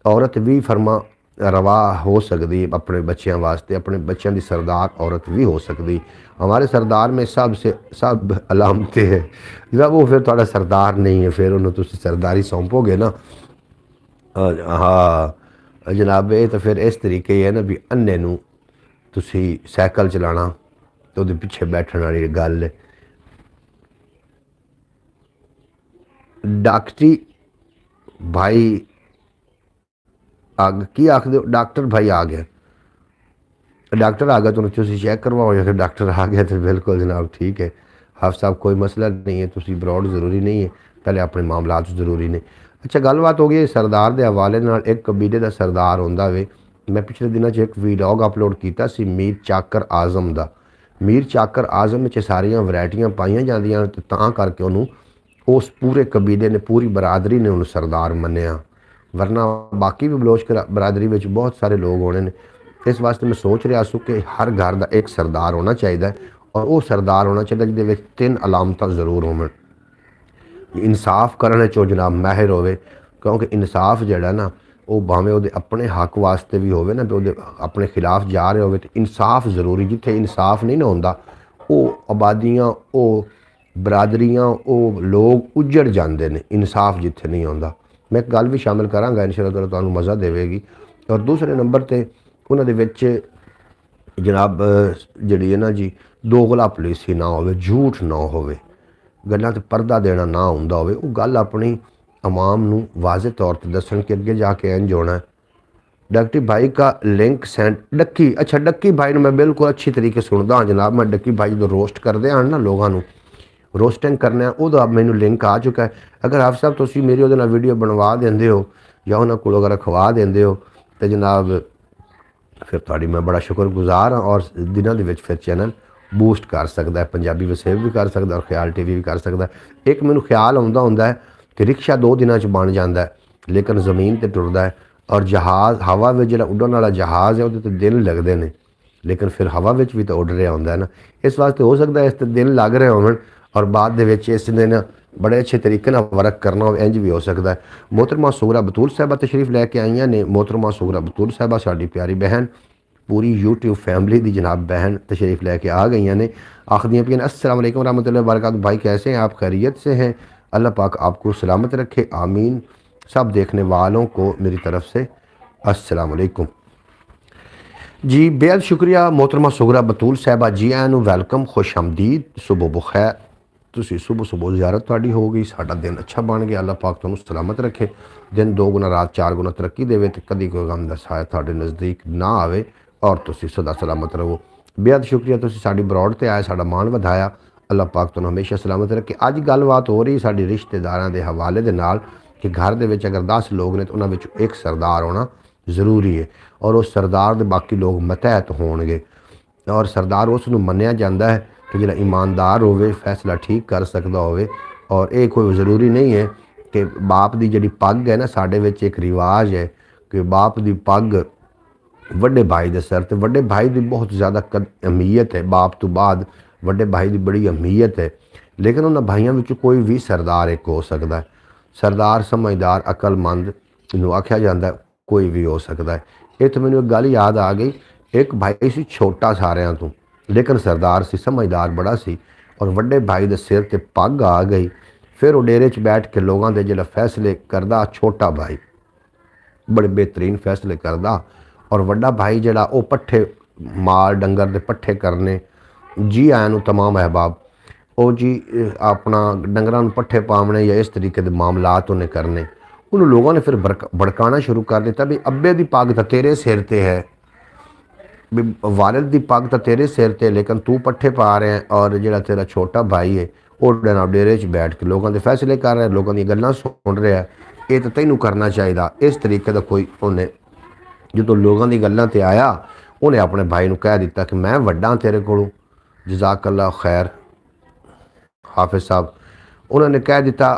औरत भी फरमा रवा हो सकती अपने बच्चों वास्ते, अपने बच्चों की सरदार औरत भी हो सकती। हमारे सरदार में सब अलामतें हैं। जब वो फिर थोड़ा सरदार नहीं है, फिर उन्होंने तुम सरदारी सौंपोगे ना, हाँ जनाब ये तो फिर इस तरीके ही है ना भी अन्ने नूं तुसी साइकिल चलाना तो उहदे पिछे बैठण वाली गल है। डॉक्टरी भाई की आखदे डॉक्टर भाई आ गया, डॉक्टर आ गया तो तुम चेक करवाओ, या फिर डॉक्टर आ गया तो बिल्कुल जनाब ठीक है हाफ साहब, कोई मसला नहीं है, तुम ब्रॉड ज़रूरी नहीं है, पहले अपने मामलात ज़रूरी ने। अच्छा गलबात हो गई सरदार के हवाले नाल। एक कबीले का सरदार होंदा वे, मैं पिछले दिनों एक वीलॉग अपलोड किया सी मीर चाकर आज़म का। मीर चाकर आज़म में सारियां वैरायटियां पाइयां जांदियां ते तां करके उन्होंने उस पूरे कबीले ने, पूरी बरादरी ने उन्होंने सरदार मन्निया, वरना बाकी भी बलोच बरादरी में बहुत सारे लोग होने ने। इस वास्ते मैं सोच रहा सू कि हर घर का एक सरदार होना चाहिए और वो सरदार होना चाहिए जिहदे 3 अलामत ज़रूर होवन। इंसाफ करने चो जनाब माहिर होवे, क्योंकि इंसाफ जिहड़ा ना वो भावें वो अपने हक वास्ते भी होवे ना, तो अपने खिलाफ जा रहे हो तो इंसाफ जरूरी। जिथे इंसाफ नहीं ना होंदा वो आबादियाँ, वो बरादरियाँ, वो लोग उजड़ जाते हैं। इंसाफ जिथे नहीं होंदा, मैं एक गल भी शामिल कराँगा इंशाअल्लाह ताला, तुहानूं मज़ा देवेगी। और दूसरे नंबर पर उन्होंने जनाब ਜਿਹੜੀ ਹੈ ਨਾ ਜੀ ਦੋਗਲਾ ਪੋਲਿਸੀ ਨਾ ਹੋਵੇ, ਝੂਠ ਨਾ ਹੋਵੇ, ਗੱਲਾਂ 'ਤੇ ਪਰਦਾ ਦੇਣਾ ਨਾ ਹੁੰਦਾ ਹੋਵੇ, ਉਹ ਗੱਲ ਆਪਣੀ आवाम ਨੂੰ वाज़े तौर पर दसन कि अगे जाके इंज होना है। डक्की भाई का लिंक सेंड डक्की, अच्छा डक्की भाई ने मैं बिल्कुल अच्छी तरीके सुनता हाँ जनाब। मैं डक्की भाई जो रोस्ट करते हैं ना लोगों रोस्टिंग करने वो मैनू लिंक आ चुका है। अगर आप सब तुम मेरी वो वीडियो बनवा देंगे हो या उन्होंने को अगर रखवा देंगे हो तो जनाब फिर थोड़ी मैं बड़ा शुक्रगुजार हाँ। और दिनों के फिर चैनल बूस्ट कर सकता है, पंजाबी वसेब भी कर सकता और ख्याल TV भी कर सकता है। एक मैनू ख्याल आता होंगे कि रिक्शा 2 दिनों बन जाता है लेकिन ज़मीन पर टुरदा है, और जहाज़ हवा में जो उड़न वाला जहाज़ है वो दिन लगते हैं लेकिन फिर हवा में भी तो उड़ रहा होंगे ना। इस वास्ते हो सकता है इस दिन लग रहे हो और बाद इस दिन बड़े अच्छे तरीके वर्क करना हो, इंज भी हो सकता है। मोहतरमा सुगरा बतूल साहबा तशरीफ़ लैके आई ने। मोहतरमा सुगरा बतूल साहबा साड़ी प्यारी बहन, पूरी यूट्यूब फैमिली की जनाब बहन तशरीफ़ लैके आ गई ने। आखदियाँ पियाँ अस्सलाम वालेकुम रहमतुल्लाहि व बरकातहू। भाई कैसे हैं आप, खैरियत से हैं? अल्लाह पाक आपको सलामत रखे, आमीन। सब देखने वालों को मेरी तरफ से अस्सलाम वालेकुम जी। बेहद शुक्रिया मोहतरमा सुगरा बतूल साहबा जी, आनू वैलकम, खुश आमदीद, सुबह बखैर। तुसी सुबह सुबह ज़ियारत तुहाडी हो गई, साडा दिन अच्छा बन गया। अल्लाह पाक तुहानू सलामत रखे, दिन 2 गुना रात 4 गुना तरक्की देवे ते कदी कोई गम दा साया तुहाडे नज़दीक ना आवे और तुसी सदा सलामत रहो। बेहद शुक्रिया तुसी साडी ब्रॉड ते आए, साडा मान वधाया। अल्लाह पाक तुहानू हमेशा सलामत रखे। अज गलबात हो रही साडी रिश्तेदारां दे हवाले दे नाल कि घर दे विच अगर 10 लोग ने तो उन्हां विच एक सरदार होना ज़रूरी है और उस सरदार दे बाकी लोग मतहत होणगे। और सरदार उस नूं मन्निया जांदा है कि जिहड़ा ईमानदार होवे, फैसला ठीक कर सकदा होवे। और ये कोई ज़रूरी नहीं है कि बाप की जिहड़ी पग है ना, साडे विच एक रिवाज है कि बाप की पग वड्डे भाई दे सिर ते, वड्डे भाई की बहुत ज़्यादा अहमीयत है, बाप तो बाद वड्डे भाई की बड़ी अहमीयत है। लेकिन उन्होंने भाइयों में कोई भी सरदार एक हो सकता है। सरदार समझदार अकलमंद इनू आख्या जाता है, कोई भी हो सकता है। ये तो मैंने एक गल याद आ गई, एक भाई सी छोटा सारिਆਂ तो लेकिन सरदार सी, समझदार बड़ा सी, और वड्डे भाई के सिर ते पग आ गई। फिर वो डेरे च बैठ के लोगों के जो फैसले करदा, छोटा भाई बड़े बेहतरीन फैसले करदा और वड्डा भाई जड़ा वो पट्ठे माल डंगर के पट्ठे करने। जी आया तमाम अहबाब वो जी अपना डंगर पट्ठे पावने या इस तरीके के मामलात उन्हें करने। उन लोगों ने फिर भड़काना शुरू कर दिता भी अब्बे की पग तो तेरे सिर ते है, भी वालिद की पग तो तेरे सिर ते, लेकिन तू पट्ठे पा रहे हैं और जो तेरा छोटा भाई है वो डेरे च बैठ के लोगों के फैसले कर रहा है, लोगों की गल्लां सुन रहा है। ये तो तैनू करना चाहिए। इस तरीके का कोई उन्हें जो लोगों की गल्लां ते आया, उन्हें अपने भाई को कह दिता कि मैं वड्डा तेरे कोलों, जज़ाकल्लाह खैर हाफिज़ साहब। उन्होंने कह दिता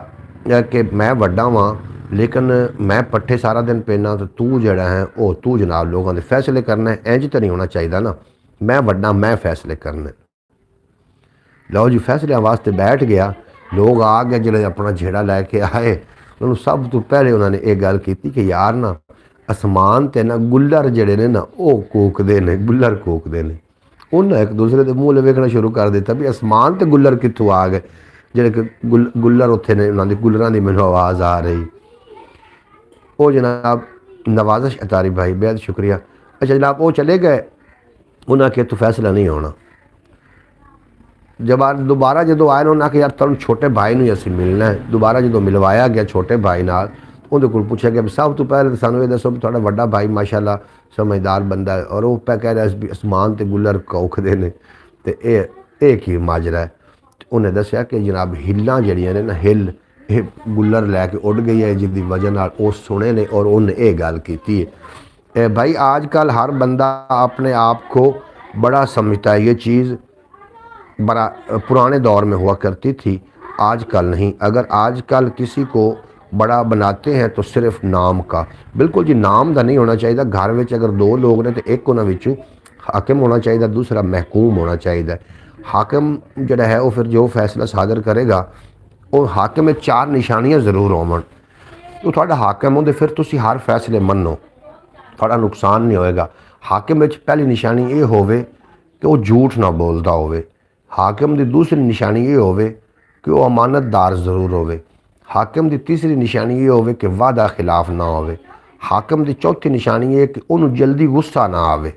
कि मैं वड्डा वहाँ लेकिन मैं पट्ठे सारा दिन पेना, तो तू जड़ा है वो तू जनाब लोगों के फैसले करना है। इंज तो नहीं होना चाहिए ना, मैं वड्डा मैं फैसले करने। लो जी फैसले वास्ते बैठ गया, लोग आ गए जो अपना झेड़ा लैके आए। उन्होंने सब तो पहले उन्होंने ये गल की कि यार ना आसमान ते ना गुल्लर जड़े ने ना वो कूकते हैं, गुल्लर कूकते हैं। उन्हें एक दूसरे के मूँह वेखना शुरू कर दिता भी आसमान ते गुल्लर कितों आ गए, जेडे कि गुल्लर उत्थे ने, उन्होंने गुल्लरां दी मैनूं आवाज़ आ रही। वो जनाब नवाज़िश अतारी भाई बेहद शुक्रिया। अच्छा जनाब वो चले गए, उन्हें कि तू फैसला नहीं होना। जब दोबारा जो आए उन्होंने आखिया यार तुम छोटे भाई नूं असीं मिलना है। दोबारा जो मिलवाया गया छोटे भाई नाल, उहदे कोल पूछा गया सब तो पहले सानूं ये दसो भी तुहाडा वड्डा भाई माशाअल्लाह समझदार बंदा है और वो पै कह रहा आसमान ते गुल्लर कौखदे ने ते ये की माजरा है। उन्हें दसिया कि जनाब हिल्लां जड़ियां ने ना, हिल ये गुल्लर लैके उड़ गई है जिसकी वजह नाल वो सुने ने और उन्हें ये गल की है। भाई आजकल हर बंदा अपने आप को बड़ा समझता है, ये चीज़ बड़ा पुराने दौर में हुआ करती थी, आजकल नहीं। अगर आजकल किसी को बड़ा बनाते हैं तो सिर्फ नाम का, बिल्कुल जी नाम का नहीं होना चाहिए। घर में अगर 2 लोग ने तो एक उन्होंने हाकिम होना चाहिए, दूसरा महकूम होना चाहिए। हाकिम जड़ा है वो फिर जो फैसला सादर करेगा वो हाकिम में 4 निशानियां जरूर होवन। तो थोड़ा हाकिम होंगे फिर तुसी हर फैसले मनो, थोड़ा नुकसान नहीं होएगा। हाकिम में पहली निशानी ये होवे कि वो झूठ ना बोलता होवे। हाकिम की दूसरी निशानी ये होवे कि वो अमानतदार ज़रूर होवे। हाकिम की तीसरी निशानी ये होवे कि वादा खिलाफ ना होवे। हाकिम की चौथी निशानी ये कि उन्होंने जल्दी गुस्सा ना आवे।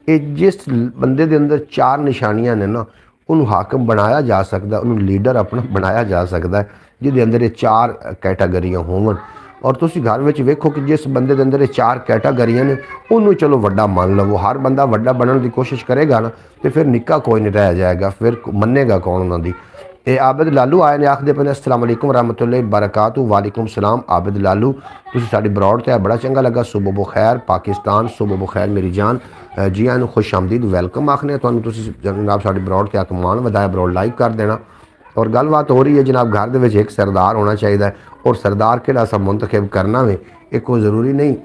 ਇਹ ਜਿਸ ਬੰਦੇ ਦੇ ਅੰਦਰ 4 ਨਿਸ਼ਾਨੀਆਂ ਨੇ ਨਾ, ਉਹਨੂੰ ਹਾਕਮ ਬਣਾਇਆ ਜਾ ਸਕਦਾ, ਉਹਨੂੰ ਲੀਡਰ ਆਪਣਾ ਬਣਾਇਆ ਜਾ ਸਕਦਾ ਹੈ, ਜਿਹਦੇ ਅੰਦਰ ਇਹ 4 ਕੈਟਾਗਰੀਆਂ ਹੋਵਣ। ਔਰ ਤੁਸੀਂ ਘਰ ਵਿੱਚ ਵੇਖੋ ਕਿ ਜਿਸ ਬੰਦੇ ਦੇ ਅੰਦਰ ਇਹ 4 ਕੈਟਾਗਰੀਆਂ ਨੇ, ਉਹਨੂੰ ਚਲੋ ਵੱਡਾ ਮੰਨ ਲਵੋ। ਹਰ ਬੰਦਾ ਵੱਡਾ ਬਣਨ ਦੀ ਕੋਸ਼ਿਸ਼ ਕਰੇਗਾ ਨਾ, ਤੇ ਫਿਰ ਨਿੱਕਾ ਕੋਈ ਨਹੀਂ ਰਹਿ ਜਾਏਗਾ, ਫਿਰ ਮੰਨੇਗਾ ਕੌਣ ਉਹਨਾਂ ਦੀ। ਇਹ ਆਬਿਦ ਲਾਲੂ ਆਏ ਨੇ, ਆਖਦੇ ਪਏ ਨੇ अस्सलाम वालेकुम रहमतुल्लाहि बरकातहू। वालेकुम सलाम आबिद लालू, ਤੁਸੀਂ ਸਾਡੀ ਬਰੌਡ ਤੇ ਬੜਾ ਚੰਗਾ ਲੱਗਾ। ਸੁਬਹ ਬਖੈਰ ਪਾਕਿਸਤਾਨ, ਸੁਬਹ ਬਖੈਰ ਮੇਰੀ ਜਾਨ, ਜੀ ਆਇਆਂ ਨੂੰ ਖੁਸ਼ ਆਮਦੀਦ, ਵੈਲਕਮ ਆਖਨੇ ਤੁਹਾਨੂੰ। ਤੁਸੀਂ ਜਨਾਬ ਸਾਡੀ ਬਰੌਡ ਤੇ ਆਕਮਾਨ ਵਧਾਇਆ, ਬਰੌਡ ਲਾਈਕ ਕਰ ਦੇਣਾ। ਔਰ ਗੱਲਬਾਤ ਹੋ ਰਹੀ ਹੈ ਜਨਾਬ, ਘਰ ਦੇ ਵਿੱਚ ਇੱਕ ਸਰਦਾਰ ਹੋਣਾ ਚਾਹੀਦਾ, ਔਰ ਸਰਦਾਰ ਕਿਹੜਾ ਸਾ ਮੁੰਤਖਬ ਕਰਨਾ ਵੇ, ਇਹ ਕੋਈ ਜ਼ਰੂਰੀ ਨਹੀਂ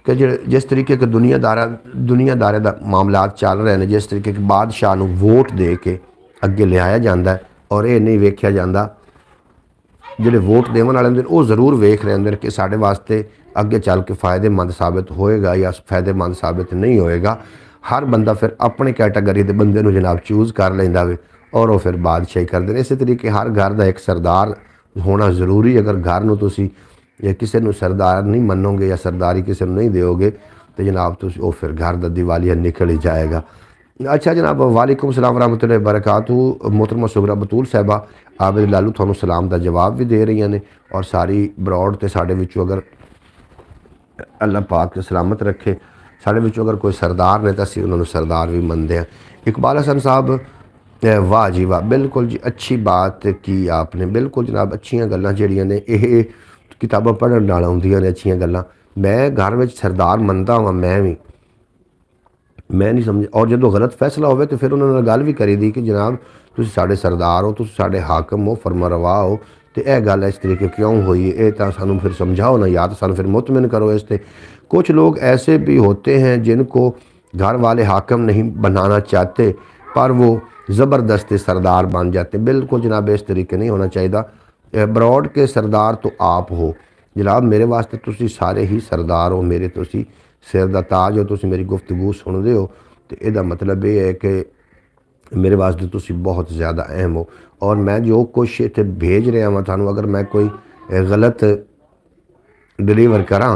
ਕਿ ਜਿਸ ਤਰੀਕੇ ਕਿ ਦੁਨੀਆਦਾਰਾਂ ਦਾ ਮਾਮਲਾਤ ਚੱਲ ਰਹੇ ਨੇ, ਜਿਸ ਤਰੀਕੇ ਕਿ ਬਾਦਸ਼ਾਹ ਨੂੰ ਵੋਟ ਦੇ ਕੇ ਅੱਗੇ ਲਿਆਇਆ ਜਾਂਦਾ, ਔਰ ਇਹ ਨਹੀਂ ਵੇਖਿਆ ਜਾਂਦਾ, ਜਿਹੜੇ ਵੋਟ ਦੇਣ ਵਾਲੇ ਹੁੰਦੇ ਉਹ ਜ਼ਰੂਰ ਵੇਖ ਰਹੇ ਹੁੰਦੇ ਕਿ ਸਾਡੇ ਵਾਸਤੇ ਅੱਗੇ ਚੱਲ ਕੇ फ़ायदेमंद ਸਾਬਿਤ ਹੋਏਗਾ ਜਾਂ फ़ायदेमंद ਸਾਬਿਤ ਨਹੀਂ ਹੋਏਗਾ। ਹਰ ਬੰਦਾ ਫਿਰ ਆਪਣੀ ਕੈਟਾਗਰੀ ਦੇ ਬੰਦੇ ਨੂੰ ਜਨਾਬ ਚੂਜ਼ ਕਰ ਲੈਂਦਾ ਵੇ, ਔਰ ਉਹ ਫਿਰ ਬਾਦਸ਼ਾਹੀ ਕਰਦੇ ਨੇ। ਇਸੇ ਤਰੀਕੇ ਹਰ ਘਰ ਦਾ ਇੱਕ ਸਰਦਾਰ ਹੋਣਾ ਜ਼ਰੂਰੀ। ਅਗਰ ਘਰ ਨੂੰ ਤੁਸੀਂ ਕਿਸੇ ਨੂੰ ਸਰਦਾਰ ਨਹੀਂ ਮੰਨੋਗੇ ਜਾਂ ਸਰਦਾਰੀ ਕਿਸੇ ਨੂੰ ਨਹੀਂ ਦਿਓਗੇ, तो जनाब तो वो फिर घर का दिवालिया निकल ही जाएगा। अच्छा जनाब, वालेकुम सलाम रहमतुल्लाहि बरकातहू। मोहतरमा सुगरा बतूल साहबा आबिद लालू थानू सलाम का जवाब भी दे रही ने, और सारी ब्रॉड तो साढ़े विचों अगर अल्लाह पाक सलामत रखे, साढ़े विचों अगर कोई सरदार ने तो असीं उन्होंने सरदार भी मनते हैं। इकबाल हसन साहब वाह जी वाह, बिल्कुल जी अच्छी बात की आपने, बिल्कुल जनाब अच्छियां गल्लां जिहड़ियां ने ये किताबां पढ़न नाल आउंदियां ने अच्छियां गल्लां। मैं घर में सरदार मनता हाँ, मैं नहीं समझ। और जो गलत फैसला हो तो फिर उन्होंने गल भी करी दी कि जनाब तुसीं साडे सरदार हो, तुसीं साडे हाकम हो, फरमारवा हो, तो यह गल इस तरीके क्यों हुई है, ये तो सानू फिर समझाओ ना, या तो सानू फिर मुतमिन करो इस ते। कुछ लोग ऐसे भी होते हैं जिनको घर वाले हाकम नहीं बनाना चाहते, पर वो ज़बरदस्ती सरदार बन जाते। बिल्कुल जनाब इस तरीके नहीं होना चाहिए। ब्रॉड के सरदार तो आप हो जनाब, मेरे वास्ते तुसी सारे ही सरदार हो, मेरे तुसी सिर दा ताज हो, तुसी मेरी गुफ्तगू सुनते हो, तो यदा मतलब ये है कि मेरे वास्ते तुसी बहुत ज़्यादा अहम हो। और मैं जो कुछ इतने भेज रहा वहाँ थानू, अगर मैं कोई गलत डिलीवर करा,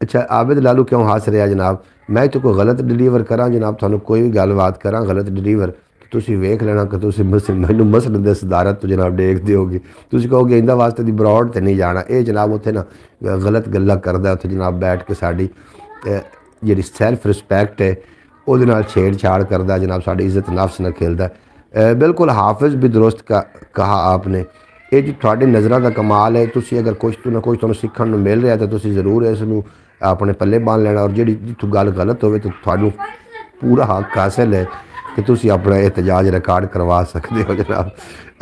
अच्छा आबिद लालू क्यों हस रहा जनाब, मैं तो कोई गलत डिलीवर करा जनाब, थानू कोई भी गलबात करा गलत डिलीवर, तुसी वेख लेना कि तुसी मैनू मसलन दे सदारत तो जनाब देख दोगे, तुसी कहोगे इंदा वास्ते दी ब्रॉड ते नहीं जाना। ये जनाब उत्थे ना गलत गल्लां करदा, उत्थे जनाब बैठ के साडी जिहड़ी सैल्फ रिस्पैक्ट है ਉਹਦੇ ਨਾਲ छेड़छाड़ करदा जनाब, साड़ी इज्जत नफ्स न खेलदा। बिल्कुल हाफिज़ भी दुरुस्त कहा आपने, ये जी थोड़ी नज़रों का कमाल है। तुसी अगर कुछ तो ना कुछ तुहानू सीखण नूं मिल रहा तो तुसी ज़रूर इसनूं अपने पल्ले बांध लेना, और जिहड़ी जित्थों गल गलत होवे तो तुहानू पूरा हक हासिल है कि तुसी अपना एहतजाज रिकॉर्ड करवा सकते हो जनाब।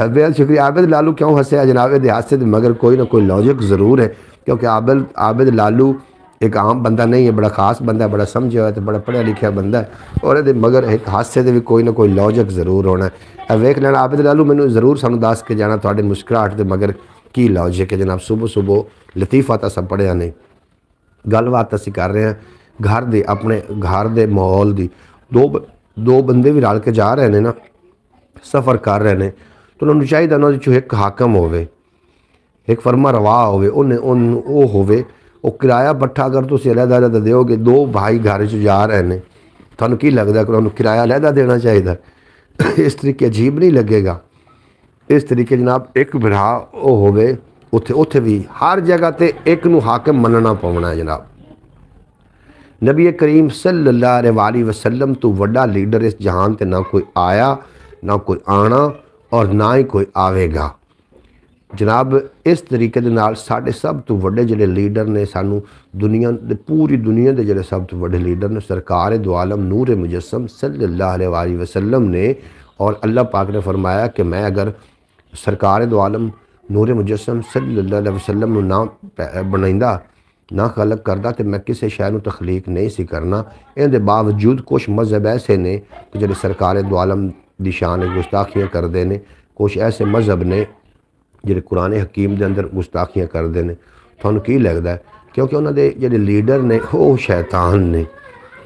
बेहद शुक्रिया। आबिद लालू क्यों हंसे जनाब, ये हादसे मगर कोई ना कोई लॉजिक ज़रूर है, क्योंकि आबिद लालू एक आम बंदा नहीं है, बड़ा खास बंदा है, बड़ा समझा हुआ, तो बड़ा पढ़िया लिखा बंदा है, और ये मगर एक हादसे के भी कोई ना कोई लॉजिक जरूर होना है। वेख लेना आबिद लालू, मैनू जरूर सानू दस के जाना थोड़े मुस्कुराहट के मगर की लॉजिक है जनाब। सुबह सुबह लतीफ़ा तो सब पढ़िया नहीं, गलबात असीं कर रहे हैं घर दे, अपने घर के माहौल की। दो बंदे भी रल के जा रहे हैं ना, सफ़र कर रहे हैं, तो उन्होंने चाहिए उन्होंने चो एक हाकम होवे, एक फरमा रवा होवे, वो होवे। वो किराया पट्ठा अगर तुम अलहदा अलहदा दोगे, दो भाई घर च जा रहे हैं, थानू की लगता कि उन्होंने किराया अलहदा देना चाहिए? इस तरीके अजीब नहीं लगेगा? इस तरीके जनाब एक भरा वो होवे, उत्थे उत्थे भी हर जगह ते एक नू हाकिम मनना पवना है जनाब। नबी करीम सल्लल्लाहु अलैहि वसल्लम तो वड्डा लीडर इस जहान ते ना कोई आया, ना कोई आना, और ना ही कोई आवेगा जनाब। इस तरीके दे नाल साडे सब तो वड्डे जिहड़े लीडर ने, सानू दुनिया दे पूरी दुनिया दे जिहड़े सब तो वड्डे लीडर ने, सरकार दो आलम नूर मुजस्सम सल्लल्लाहु अलैहि वसल्लम ने। और अल्लाह पाक ने फरमाया कि मैं अगर सरकार दो आलम नूर मुजस्सम सल्लल्लाहु अलैहि वसल्लम नू ना बनाइंदा, ना खलक करदा, तो मैं किसी शै नू तखलीक नहीं सी करना। इहदे बावजूद कुछ मजहब ऐसे ने कि जिहड़े सरकार दो आलम दी शान गुस्ताखियां करदे ने, कुछ ऐसे मजहब ने जिहड़े कुरान हकीम के अंदर गुस्ताखियां करते हैं। थानू की लगता है? क्योंकि उन्होंने जिहड़े लीडर ने वो शैतान ने,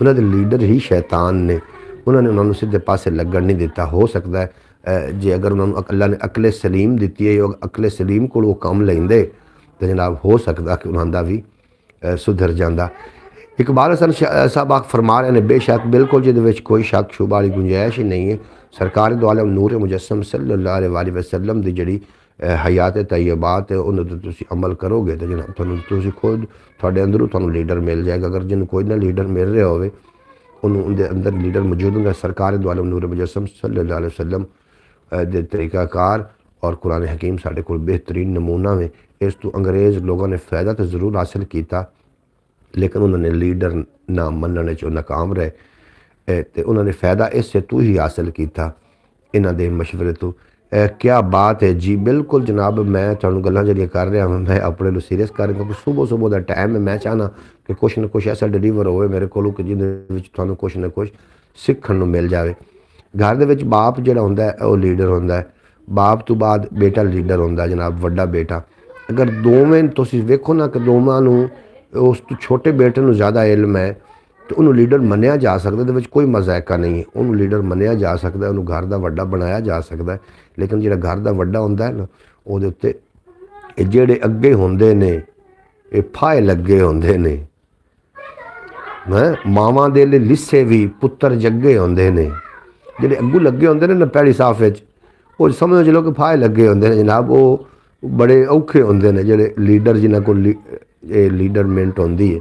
उन्होंने लीडर ही शैतान ने, उन्होंने सीधे पासे लगन नहीं दिता। हो सकता है जे अगर उन्होंने अल्लाह ने अकले सलीम दी है, अकले सलीम को काम लेंदे तो जनाब हो सकता कि उन्होंने भी सुधर जाता। इकबाल हसन साहब आप फरमा रहे हैं बेशक बिल्कुल जिहदे विच कोई शक शुबा वाली गुंजाइश ही नहीं है। सरकार दो आलम नूर मुजस्सम सल्लल्लाहु अलैहि वसल्लम दी जिहड़ी हयात तैयबात है उन्होंने तुसीं अमल करोगे तो जनाब तुसीं खुद तुहाडे अंदरों तुहानूं लीडर मिल जाएगा। अगर जिन्होंने कोई ना लीडर मिल रहा होवे उन्होंने अंदर लीडर मौजूद होंगे। सरकार दो आलम नूर मुजस्सम सल्लल्लाहु अलैहि वसल्लम दे तरीक़ाकार और कुरान हकीम साढ़े कोल बेहतरीन नमूना में। इस तो अंग्रेज़ लोगों ने फ़ायदा तो ज़रूर हासिल किया लेकिन उन्होंने लीडर ना मनने चो नाकाम रहे तो उन्होंने फ़ायदा इससे तू ही हासिल किया इन्हों के मशवरे तो। क्या बात है जी बिल्कुल जनाब मैं तुहानूं गल्लां जिहड़ियां कर रहा मैं अपने नूं सीरियस कर रहा क्योंकि सुबह सुबह का टाइम है। मैं चाहना कि कुछ ना कुछ ऐसा डिलीवर होवे मेरे कोलों कि जिहदे विच तुहानूं कुछ ना कुछ सीखण नूं मिल जाए। घर दे विच बाप जिहड़ा हुंदा है वो लीडर हुंदा है। बाप तो बाद बेटा लीडर हुंदा जनाब वड्डा बेटा। अगर दोवें तुसीं वेखो ना कि दोवां नूं उस तो छोटे बेटे नूं ज़्यादा इल्म है तो उन्होंने लीडर मनिया जा सकता है। कोई मज़ायका नहीं है उन्होंने लीडर मनिया जा सकता है उन्होंने घर का वड्डा बनाया जा सकता है। लेकिन जो घर का वड्डा होंदा है ना वो जेड़े अगे होंदे ने ये फाहे लगे होंदे ने। मावां दे लई लिस्से भी पुत्तर जगे होंदे ने। जेड़े अगू लगे होंदे ने ना पैड़ी साफ वो समझ लो कि फाहे लगे होंदे ने जनाब। वो बड़े औखे होंदे ने जेड़े लीडर जिन्हां कोल लीडरमेंट होंदी है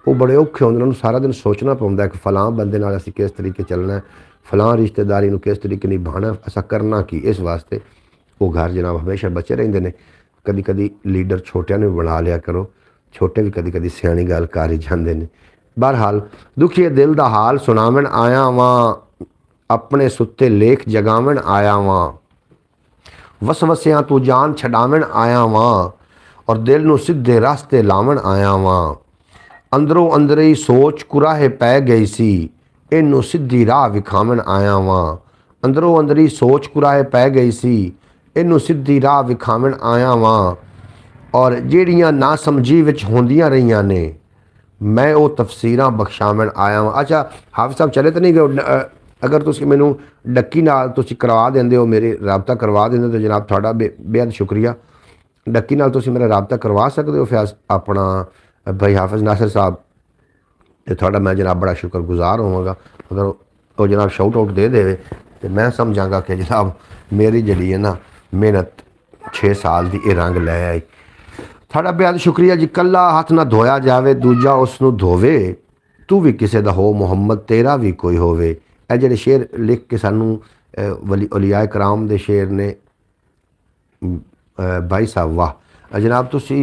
वो बड़े औखे होंदे ने। सारा दिन सोचना पौंदा है कि फलां बंदे नाल असीं किस तरीके चलना है फलां रिश्तेदारी नूं किस तरीके निभाना असां करना की। इस वास्ते वो घर जनाब हमेशा बचे रहिंदे ने। कदी कदी लीडर छोटियां नूं बना लिया करो छोटे भी कदी कदी सियाणी गल कर ही जांदे ने। बहरहाल दुखिए दिल दा हाल सुनावण आया वां अपने सुत्ते लेख जगावण आया वां वसवसियां तू जान छडावण आया वां और दिल नूं सीधे रास्ते लावण आया वां। अंदरों अंदर ही सोच कुराहे पै गई सी इनू सीधी राह विखावण आया वां। अंदरों अंदर ही सोच कुराहे पै गई सी इनू सीधी राह विखावण आया वां। और ਜਿਹੜੀਆਂ ना समझी विच होंदियां रहियां ने मैं वो तफसीरां बख्शावण आया वां। अच्छा हाफिज़ साहब चले तो नहीं गए अगर तुसीं मैनूं डक्की नाल तुसीं करवा देंदे हो मेरे राबता करवा देंदे तो जनाब तुहाडा बेहद शुक्रिया। डक्की नाल तुसीं मेरा राबता करवा सकते हो फैज़ अपना भाई हाफिज़ नासिर साहब तो थोड़ा मैं जनाब बड़ा शुक्रगुजार होवांगा। अगर वो जनाब शाउट आउट दे दे तो मैं समझांगा कि जनाब मेरी जी है ना मेहनत 6 साल की रंग लै आई। थोड़ा बेहद शुक्रिया जी। कला हथ ना धोया जाए दूजा उसनू धोवे तू भी किसी का हो मुहम्मद तेरा भी कोई होवे। ये जिहड़े शेर लिख के सानू औलिया कराम दे शेर ने भाई साहब वाह जनाब तुसी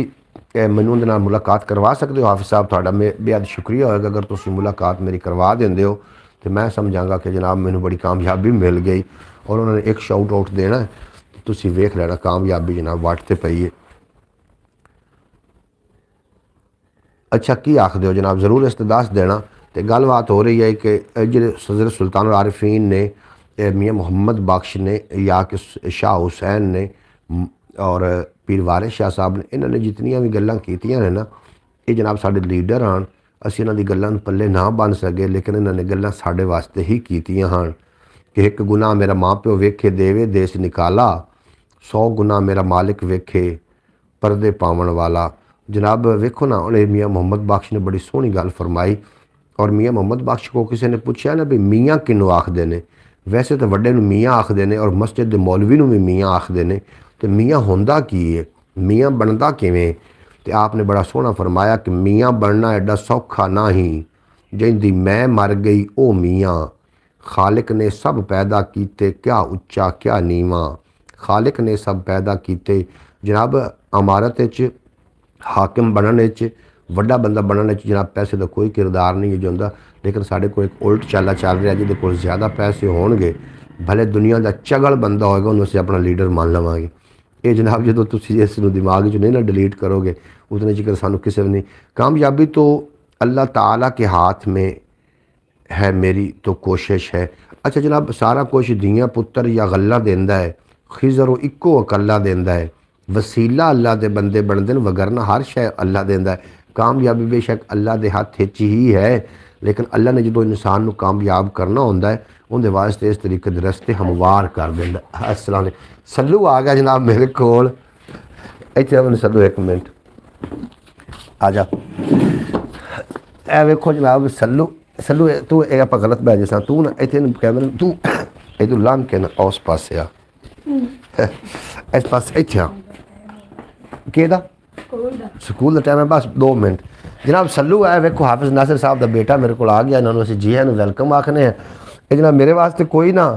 मैनू उहदे नाल मुलाकात करवा सकते हो। हाफिज़ साहब थोड़ा बेहद शुक्रिया होएगा अगर तुसी मुलाकात मेरी करवा देंदे हो तो मैं समझांगा कि जनाब मैनू बड़ी कामयाबी मिल गई। और उन्होंने एक शाउट आउट देना है तुसी वेख लेना कामयाबी जनाब वाट ते पई है। अच्छा की आखदे हो जनाब ज़रूर इस दस देना। तो गलबात हो रही है कि जो हज़रत सुल्तान आरिफीन ने मियाँ मुहम्मद बख्श ने या कि शाह हुसैन ने और पीर वारिस शाह साहब ने इन्होंने जितनियां भी गल्लां कीतियां ने ना ये जनाब साडे लीडर हैं। असीं इन्हां दी गल्लां नूं पल्ले ना बन सके लेकिन इन्होंने गल्लां साडे वास्ते ही कीतियां हैं कि एक गुनाह मेरा माँ प्यो वेखे देवे देश निकाला 100 गुनाह मेरा मालिक वेखे पर्दे पावन वाला। जनाब वेखो ना उन्हें मियाँ मुहम्मद बख्श ने बड़ी सोहनी गल फरमाई। और मियाँ मुहम्मद बख्श को किसी ने पूछा ना भी मियाँ किनू आखदे ने। वैसे तो वड्डे नूं मियाँ आखदे ने और मस्जिद दे मौलवी नूं भी मियाँ आखदे ने तो मियाँ होंदा की है मियाँ बनदा किवें। तो आपने बड़ा सोहना फरमाया कि मियाँ बनना एडा सौखा ना ही जिंदी मैं मर गई ओ मियाँ खालिक ने सब पैदा कीते क्या उच्चा क्या नीवा। खालिक ने सब पैदा कीते जनाब अमारत हाकिम बनने वड्डा बंदा बनने जनाब पैसे का कोई किरदार नहीं है जो होंदा। लेकिन साढ़े को एक उल्ट चाला चल रहा जिहदे कोल ज़्यादा पैसे होणगे भले दुनिया का चगल बंदा होएगा उन्होंने असीं अपना लीडर मान लवांगे। ये जनाब जो तुसीं इस नूं दिमाग च नहीं ना डिलीट करोगे उतने चिकर सानू किसी भी नहीं। कामयाबी तो अल्लाह ताला के हाथ में है मेरी तो कोशिश है। अच्छा जनाब सारा कुछ दियाँ पुत्र या गल्ला देंदा है खिज़र वो इक्को अकल्ला देंदा है वसीला अल्लाह दे बंदे बनते हैं वगरना हर शय अल्लाह देंदा है। कामयाबी बेशक अल्लाह दे हथ ही है लेकिन अल्लाह ने जो इंसान नूं कामयाब करना होंदा है उनके वास्ते इस तरीके के रस्ते हमवार कर देंदा। अस्सलाम सल्लू आ गया जनाब मेरे कोल इत्थे मैनूं सल्लू एक मिनट आ जा। ए वेखो जनाब सल्लू सल्लू तू ये आप गलत बै जिस तू ना इतने कैमरे तू इधर लाम के ना उस पास आ इस पास इतने आ केदा स्कूल का टाइम है बस 2 मिनट जनाब सल्लू है वेखो हाफिज नासिर साहब का बेटा मेरे को आ गया इन्होंने असीं जी है वैलकम आखने हैं ये जनाब मेरे वास्ते कोई ना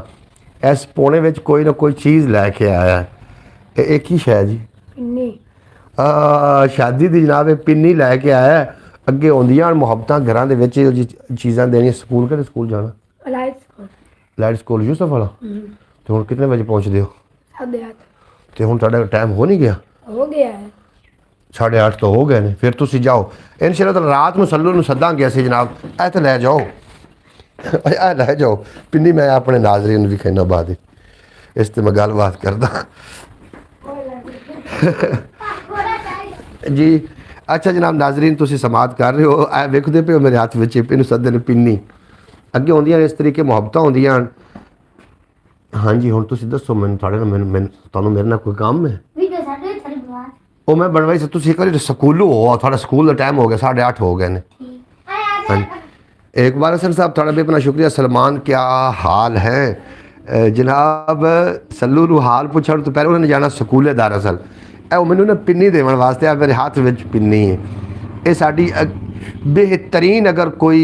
इस पौने में कोई ना कोई चीज़ लैके आया है एक ही शै जी शादी की जनाब पिन्नी लैके आया अगे आउंदियां मुहब्बत घर के चीज़ा देनियां स्कूल के स्कूल जाना लाइट स्कूल यूसुफ वाला तो हुण कितने बजे पहुँचते हो 8:30 तो हुण तुहाडा टाइम हो नहीं गया है 8:30 तो हो गए ने फिर तुसी जाओ इंशाअल्लाह रात में सल्लू नूं सद्दांगे असीं जनाब ऐ तो लै जाओ ऐ लै जाओ पिन्नी मैं अपने नाज़रीन भी कहना बाद इस ते मैं गलबात करदा जी अच्छा जनाब नाज़रीन तुसी समात कर रहे हो ऐ वेखदे पे हो मेरे हाथ विच इनू सद्दे ने पिन्नी अगे आउंदियां इस तरीके मुहब्बतां आउंदियां हाँ जी हुण तुसी दसो मैनूं तुहानूं मेरे नाल कोई काम है ਉਹ मैं बनवाई से तुसी एक बार स्कूलों हो थोड़ा स्कूल का टाइम हो गया 8:30 हो गए ने हाँ एक बार सर साहब थोड़ा भी अपना शुक्रिया सलमान क्या हाल है जनाब सल्लू नूं हाल पुछण तो पहले उन्होंने जाना स्कूले दरअसल मैनू ना पिन्नी देवन वास्ते आ मेरे हाथ में पिन्नी है ये साडी बेहतरीन अगर कोई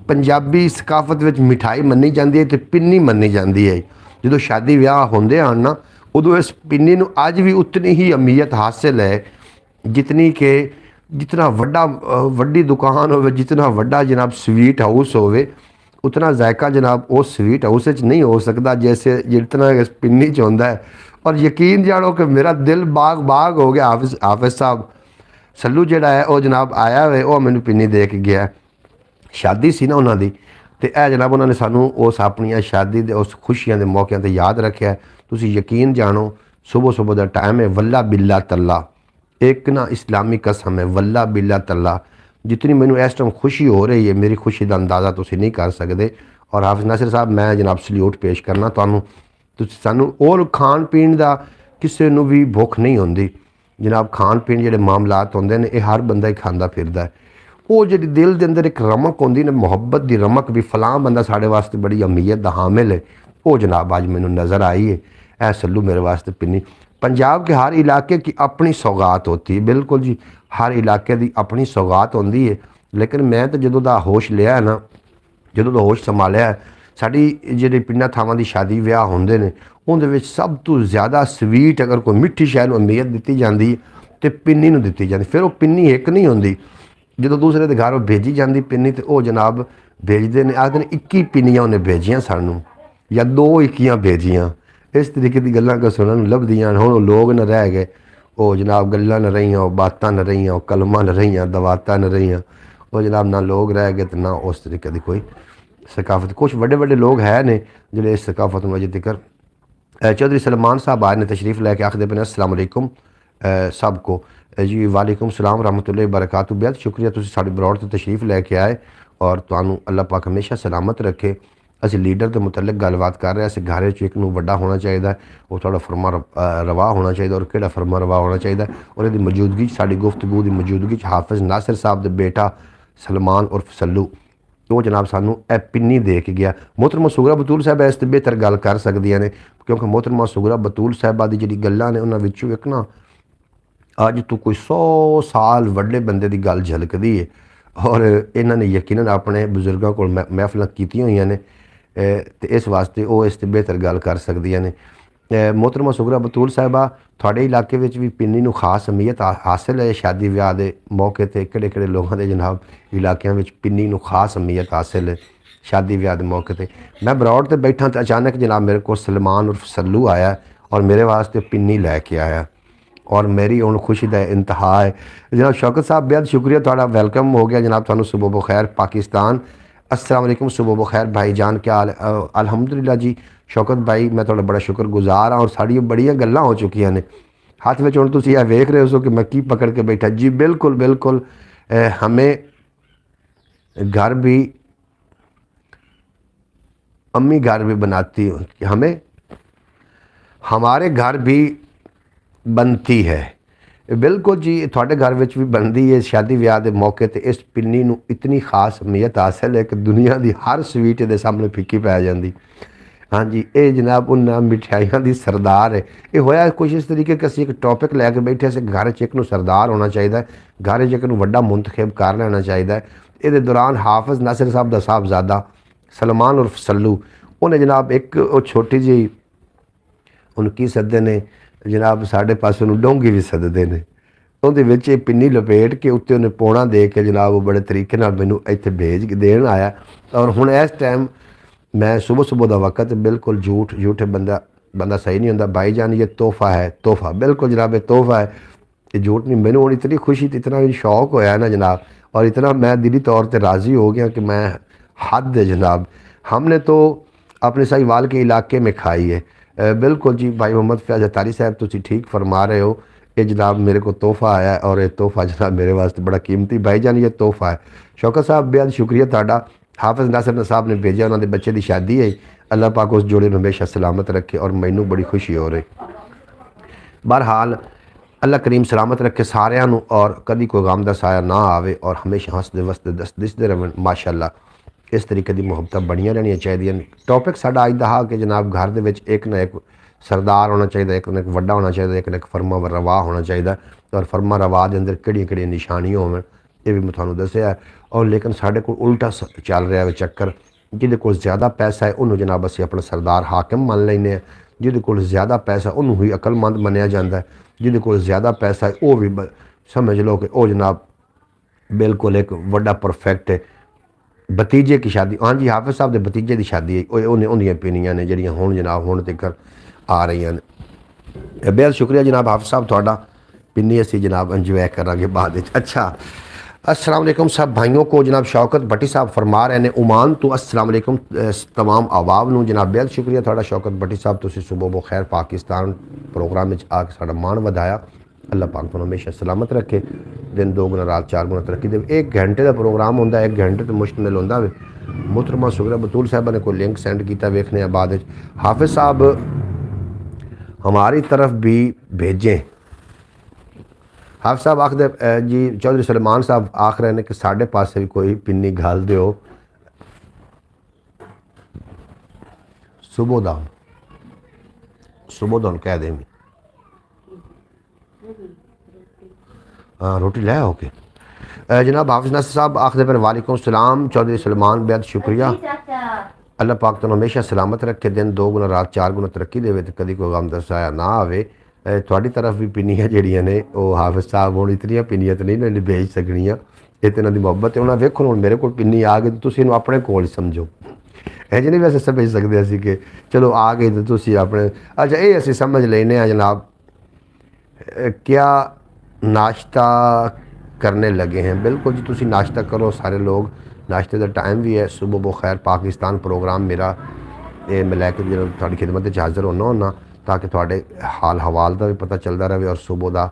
पंजाबी सकाफत में मिठाई मन्नी जाती है तो पिन्नी मन्नी जाती है जो शादी विआह होंदे हैं ना उदों इस पिन्नी नूं अज भी उतनी ही अहमियत हासिल है जितनी कि जितना वड्डा वड्डी दुकान हो जितना वड्डा जनाब स्वीट हाउस होवे उतना जायका जनाब उस स्वीट हाउस नहीं हो सकता जैसे जितना इस पिन्नी च होंदा है और यकीन जानो कि मेरा दिल बाग बाग हो गया हाफिज साहब सल्लू जिहड़ा है वो जनाब आया हुए वो मैनू पिन्नी दे के गया शादी सी ना उन्हों की तो यह जनाब उन्होंने सानू उस अपनी शादी के उस खुशियां के मौकों पर याद रखा तुसी यकीन जानो सुबह सुबह का टाइम है वल्ला बिल्ला तल्ला एक ना इस्लामी कसम है वल्ला बिल्ला तल्ला जितनी मैनू इस टाइम खुशी हो रही है मेरी खुशी का अंदाज़ा तुसी नहीं कर सकते और हाफिज नासिर साहब मैं जनाब सल्यूट पेश करना तुहानू सानू और खाण पीण का किसी नू भी भुख नहीं होंदी जनाब खाण पीण जिहड़े मामलात होंदे ने यह हर बंदा ही खांदा फिरदा है वो जी दिल के अंदर एक रमक होंदी ने मुहब्बत की रमक भी फलां बंदा साढ़े वास्ते बड़ी अहमियत का हामिल है वो जनाब अज मैनू नज़र आई है ऐ सल्लू मेरे वास्ते पिन्नी पंजाब के हर इलाके की अपनी सौगात होती है बिल्कुल जी हर इलाके की अपनी सौगात होंदी है लेकिन मैं तो जदों दा होश लिया है ना जदों दा होश संभालिया है साडी जिहड़ी पिंडां थावां दी शादी विआह होंदे ने उहदे विच सब तो ज़्यादा स्वीट अगर कोई मिठी शै नूं अहमियत दित्ती जांदी ते पिन्नी नूं दित्ती जांदी फिर वो पिन्नी एक नहीं होंदी जो दूसरे के घर भेजी जाती पिन्नी तो वह जनाब भेजते हैं आखते 21 पिन्नियाँ उन्हें भेजियाँ सानू या 2 21 भेजियाँ इस तरीके की गल्लां सुनने लभदियां हुण लोग न रह गए वो जनाब गल्लां न रहियां बातां न रहियां कलमां न रहियां दवातां न रहियां वो जनाब ना लोग रह गए तो ना उस तरीके की कोई सकाफत कुछ बड़े बड़े लोग है ने जिहड़े इस सकाफत में अजे तक चौधरी सलमान साहब आए ने तशरीफ़ लैके आखदे पे अस्सलाम वालेकुम सब को जी वालेकुम सलाम रहमतुल्लाहि बरकातहू बेहद शुक्रिया तुसीं साडी ब्रॉड तो तशरीफ़ लैके आए और तुहानू अल्लाह पाक हमेशा सलामत रखे असीं लीडर के मुतलक गलबात कर रहे हैं घर एक नूं वड्डा होना चाहिए वो थोड़ा फरमा रवा होना चाहिए और किहड़ा फरमा रवा होना चाहिए और इहदी मौजूदगी साडी गुफ्तगू की मौजूदगी हाफिज नासिर साहब के बेटा सलमान उर्फ सल्लू वो जनाब सानू ए पिन्नी दे के गया मोहतरमा सुगरा बतूल साहब इस ते बेहतर गल कर सकदियां ने क्योंकि मोहतरमा सुगरा बतूल साहबा की जिहड़ी गल्लां ने उन्हां विचों एक ना अज तो कोई 100 साल वड्डे बंदे की गल झलकदी है और इन्होंने यकीनन अपने बजुर्गों को महफिल कीतियां हुई ने तो इस वास्ते वो इस बेहतर गल कर सकदियां ने मोहतरमा सुगरा बतूल साहिबा थोड़े इलाके में भी पिन्नी नूं खास अहमियत हासिल है शादी विआह के मौके पर किहड़े लोगों के जनाब इलाकों में पिन्नी नूं खास अहमियत हासिल है शादी विआह के मौके पर मैं बरौड़ से बैठा तो अचानक जनाब मेरे को सलमान उर्फ सल्लू आया और मेरे वास्ते पिन्नी लैके आया और मेरी हुण खुशी का इंतहा है जनाब शौकत साहब बेहद शुक्रिया थोड़ा वेलकम हो गया जनाब तुहानू सुबह बखैर पाकिस्तान अस्सलाम वालेकुम सुबह बखैर भाईजान क्या हाल अल्हम्दुलिल्लाह जी शौकत भाई मैं थोड़ा बड़ा शुक्रगुजार हाँ और साड़ी बड़ियां गल्लां हो चुकियां ने हाथ में हुण तुसीं यह वेख रहे हो कि मैं की पकड़ के बैठा जी बिल्कुल बिल्कुल हमें घर भी अम्मी घर भी बनाती हमें हमारे घर भी बनती है ਬਿਲਕੁਲ ਜੀ, ਤੁਹਾਡੇ ਘਰ ਵਿੱਚ ਵੀ ਬਣਦੀ ਹੈ ਸ਼ਾਦੀ ਵਿਆਹ ਦੇ ਮੌਕੇ ਤੇ ਇਸ ਪਿੰਨੀ ਨੂੰ ਇਤਨੀ ਖਾਸ ਅਹਿਮੀਅਤ ਹਾਸਲ ਹੈ ਕਿ ਦੁਨੀਆ ਦੀ ਹਰ ਸਵੀਟ ਦੇ ਸਾਹਮਣੇ ਫਿੱਕੀ ਪੈ ਜਾਂਦੀ। ਹਾਂਜੀ, ਇਹ ਜਨਾਬ ਉਹਨਾਂ ਮਿਠਾਈਆਂ ਦੀ ਸਰਦਾਰ ਹੈ। ਇਹ ਹੋਇਆ ਕੁਛ ਇਸ ਤਰੀਕੇ ਕਿ ਅਸੀਂ ਇੱਕ ਟੌਪਿਕ ਲੈ ਕੇ ਬੈਠੇ ਸੀ, ਘਰ 'ਚ ਇੱਕ ਨੂੰ ਸਰਦਾਰ ਹੋਣਾ ਚਾਹੀਦਾ ਹੈ, ਘਰ 'ਚ ਇੱਕ ਨੂੰ ਵੱਡਾ ਮੁੰਤਖਬ ਕਰ ਲੈਣਾ ਚਾਹੀਦਾ ਹੈ। ਇਹਦੇ ਦੌਰਾਨ ਹਾਫਿਜ਼ ਨਾਸਿਰ ਸਾਹਿਬ ਦਾ ਸਾਹਿਬਜ਼ਾਦਾ ਸਲਮਾਨ ਉਰਫ ਸੱਲੂ, ਉਹਨੇ ਜਨਾਬ ਇੱਕ ਉਹ ਛੋਟੀ ਜਿਹੀ, ਉਹਨੂੰ ਕੀ ਸੱਦਦੇ ਨੇ ਜਨਾਬ, ਸਾਡੇ ਪਾਸੇ ਉਹਨੂੰ ਡੋਂਗੀ ਵੀ ਸੱਦਦੇ ਨੇ, ਉਹਦੇ ਵਿੱਚ ਇਹ ਪਿੰਨੀ ਲਪੇਟ ਕੇ ਉੱਤੇ ਉਹਨੇ ਪੌਣਾ ਦੇ ਕੇ ਜਨਾਬ ਉਹ ਬੜੇ ਤਰੀਕੇ ਨਾਲ ਮੈਨੂੰ ਇੱਥੇ ਭੇਜ ਕੇ ਦੇਣ ਆਇਆ। ਔਰ ਹੁਣ ਇਸ ਟਾਈਮ मैं सुबह सुबह का वक्त, बिल्कुल झूठ बंदा सही नहीं होता भाई जान, ये तोहफ़ा है, तोहफ़ा बिल्कुल जनाब, ये तोहफ़ा है, ये झूठ नहीं। मैंने हूँ इतनी खुशी, इतना शौक होया ना जनाब, और इतना मैं दिली तौर पर राज़ी हो गया कि मैं हद है जनाब। हमने तो अपने साहिवाल के इलाके में खाई है। बिल्कुल जी भाई मोहम्मद फयाज अतारी साहब, तुम ठीक फरमा रहे हो। ये जनाब मेरे को तोहफ़ा आया है, और ये तोहफ़ा जनाब मेरे वास्ते बड़ा कीमती, भाई जान ये तोहफ़ा है। शौकत साहब बेहद शुक्रिया तुहाडा। हाफिज़ नासिर साहब ने भेजा, उन्होंने बच्चे की शादी है, अल्लाह पाक उस जोड़े में हमेशा सलामत रखे, और मैनू बड़ी खुशी हो रही। बहरहाल अल्लाह करीम सलामत रखे सारिਆਂ ਨੂੰ, और कभी कोई गम का साया ना आवे, और हमेशा हसते वसते दिसते रहें माशाअल्लाह। इस तरीके की मुहब्बत बनिया रहनिया चाहिए। टॉपिक साडा अज दा हा कि जनाब घर दे विच एक ना एक सरदार होना चाहिए, एक ना एक वड्डा होना चाहिए, एक ना एक फरमा रवा होना चाहिए, और फरमा रवा के अंदर किहड़ियां निशानियां होवन ये भी मैं तुहानूं दस्सिया। और लेकिन साढ़े को उल्टा चल रहा है चक्कर, जिहदे कोल ज़्यादा पैसा है उन्होंने जनाब असीं अपना सरदार हाकिम मान लैंदे हैं, जिहदे कोल ज़्यादा पैसा उन्होंने ही अकलमंद मन्निया जाता है, जिहदे कोल ज़्यादा पैसा है वह भी समझ लो कि वह जनाब बिल्कुल एक वड्डा परफेक्ट है। भतीजे की शादी, हाँ जी हाफिज़ साहब के भतीजे की शादी है, उन्दियां पिनियां ने जिहड़ियां हुण जनाब हुण तक आ रही हैं। बेहद शुक्रिया जनाब हाफिज़ साहब तुहाडा। पिन्नी असीं जनाब इंजॉय करांगे बाद विच। अच्छा, अस्सलाम वालेकुम सब भाइयों को। जनाब शौकत भट्टी साहब फरमा रहे हैं ओमान तो अस्सलाम वालेकुम तमाम आवाम नूं। जनाब बेहद शुक्रिया तुहाडा शौकत भट्टी साहब, तुसीं सुबह बखैर पाकिस्तान प्रोग्राम में आके साडा मान वधाया। अल्लाह पाक तुहानूं हमेशा सलामत रखे, दिन दो गुना रात चार गुना तरक्की दे। 1 घंटे का प्रोग्राम होंदा, 1 घंटे तो मुश्तमिल होंदा वे। मुहतरमा सुगरा बतूल साहब ने कोई लिंक सेंड किया, वेखने बाद हाफिज़ साहब हमारी तरफ भी भेजें। हाफिज़ साहब आखदे जी, चौधरी सलमान साहब आख रहे हैं कि साढ़े पास भी कोई पिन्नी घाल दो सुबोदान कह दें। हाँ रोटी ले ओके। जनाब हाफिज़ नासिर साहब आखदे पर वालेकुम सलाम चौधरी सलमान, बेहद शुक्रिया। अल्लाह पाक तुहानूं हमेशा सलामत रखे, दिन दो गुना रात चार गुना तरक्की देवे, तो कभी कोई गम दा साया ना आवे। थोड़ी तरफ भी पिन्नियां जिहड़ियां ने वो हाफिज़ साहब हुण इतनियां पिन्नियां तो नहीं भेज सकनियां, ये तो इन्हां दी मुहब्बत है। उन्हां वेखो हुण मेरे कोल पिन्नी आ गई तो तुसीं इहनूं अपने कोल समझो, इंज नहीं वैसे समझ सकते असीं कि चलो आ गई तो तुसीं अपने। अच्छा ये असीं समझ लेने आ जनाब, क्या नाश्ता करने लगे हैं? बिल्कुल जी, तुसीं नाश्ता करो सारे लोग, नाश्ते का टाइम भी है। सुबह बखैर पाकिस्तान प्रोग्राम मेरा ये मैं लैके जो थोड़ी खिदमत हाज़र होना ताकि थोड़े हाल हवाल का भी पता चलता रहे, और सुबह का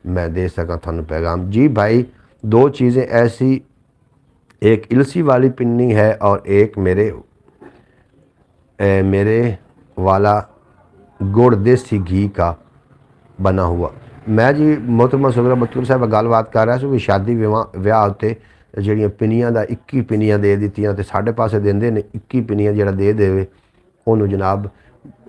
मैं दे सका थानू पैगाम। जी भाई, 2 चीज़ें ऐसी, एक इलसी वाली पिन्नी है और एक मेरे वाला गुड़ देसी घी का बना हुआ। मैं जी मोहतरमा सुगरा बतूल साहब गलबात कर रहा कि शादी विआह उत्ते जिहड़ियां पिन्नियां दा 21 पिन्नियां दे दित्तियां, ते साढ़े पासे देंदे ने 21 पिन्नियां जिहड़ा दे देवे उन्होंने जनाब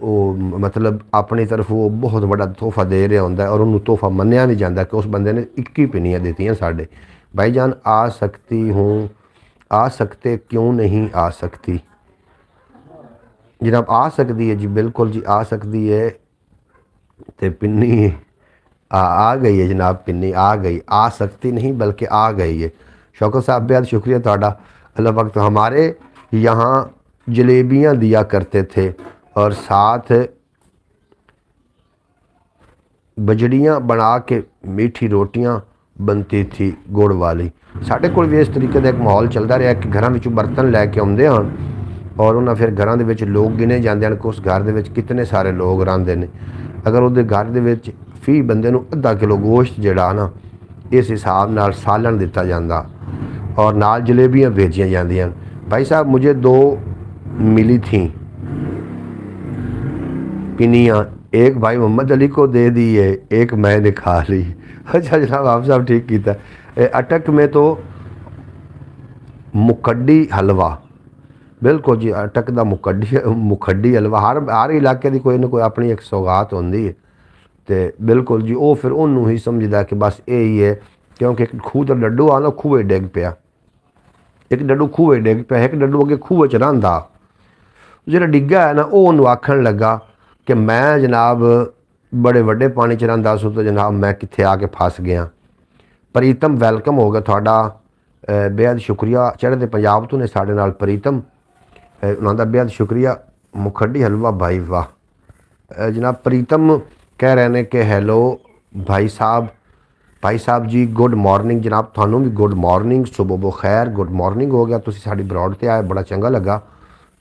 वो मतलब अपनी तरफ वो बहुत बड़ा तोहफा दे रहा होंदा है, और उन्होंने तोहफा मन्निया भी जाता कि उस बंदे ने 21 पिन्नियां देतियां साढ़े। भाई जान आ सकती हूँ, आ सकते क्यों नहीं आ सकती? जनाब आ सकती है जी, बिल्कुल जी आ सकती है। तो पिन्नी आ गई है जनाब, पिन्नी आ गई, आ सकती नहीं बल्कि आ गई है। शौकत साहब बेहद शुक्रिया तुहाडा। अल्लाह वक्त हमारे यहाँ जलेबियाँ दिया करते थे और साथ बजड़ियाँ बना के मीठी रोटियाँ बनती थी गुड़ वाली। साढ़े कोल भी इस तरीके का एक माहौल चलता रहा कि घरों में बर्तन लैके आते हैं, और उन्हें फिर घरों के लोग गिने जाते हैं कि उस घर के कितने सारे लोग रहिंदे ने। अगर वो घर के फी बंदे नूं अद्धा किलो गोश्त जिहड़ा ना इस हिसाब नाल सालन दिता जाता, और नाल जलेबियाँ बेचियां जांदियां। भाई साहब मुझे 2 मिली थी पिनियाँ एक भाई मोहम्मद अली को दे दी है, एक मैंने खा ली। अच्छा जनाब, आप साहब ठीक किया। अटक में तो मुखड्डी हलवा, बिल्कुल जी, अटक का मुखड्डी हलवा, हर इलाके की कोई ना कोई अपनी एक सौगात होंगी है। तो बिल्कुल जी, वो फिर उन्होंने ही समझदा कि बस यही है, क्योंकि एक खूह का डड्डू आ ना, खूहे डिग पिया, एक डड्डू खूहे डिग पिया, एक डड्डू अगे खूहे च रहिंदा, जो डिग्गा है ना, वो उन्होंने आखन लगा कि मैं जनाब बड़े वड्डे पानी च रहिंदा सो, तो जनाब मैं कित्थे आके फस गया। प्रीतम वैलकम हो गया थोड़ा, बेहद शुक्रिया। चढ़ते पंजाब तो ने साढ़े नाल प्रीतम, उन्होंने बेहद शुक्रिया। मुखड्डी हलवा भाई वाह। जनाब प्रीतम कह रहे हैं कि हैलो भाई साहब, भाई साहब जी गुड मॉर्निंग जनाब, थानू भी गुड मॉर्निंग, सुबह बखैर, गुड मॉर्निंग हो गया, तुसी साडी ब्रॉड ते आए, बड़ा चंगा लगा,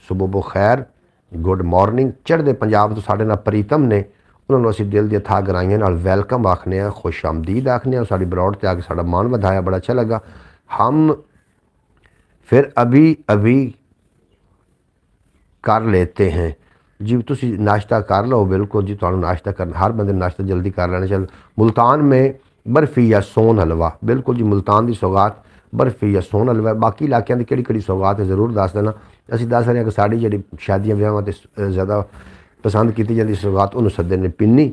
सुबह बखैर, गुड मॉर्निंग। चढ़ते पंजाब तो साढ़े नाल प्रीतम ने, उन्होंने असीं दिल दी था गराइयां नाल वैलकम आखने, खुश आमदीद आखने, साडी ब्रॉड ते आके साडा मान वधाया, बड़ा अच्छा लगा। हम फिर अभी अभी कर लेते हैं जी, तुसी नाश्ता कर लो, बिल्कुल जी, तुहानू नाश्ता करना, हर बंदे नाश्ता जल्दी कर लेना चाहिए। मुल्तान में बर्फी या सोन हलवा, बिल्कुल जी, मुल्तान की सौगात बर्फी या सोन हलवा। बाकी इलाकों की किहड़ी सौगात है जरूर दस देना। असीं दस रहे हैं कि साड़ी जी शादियां ब्याहां ते ज़्यादा पसंद की जाती सौगात, उन्होंने सदे ने पिन्नी,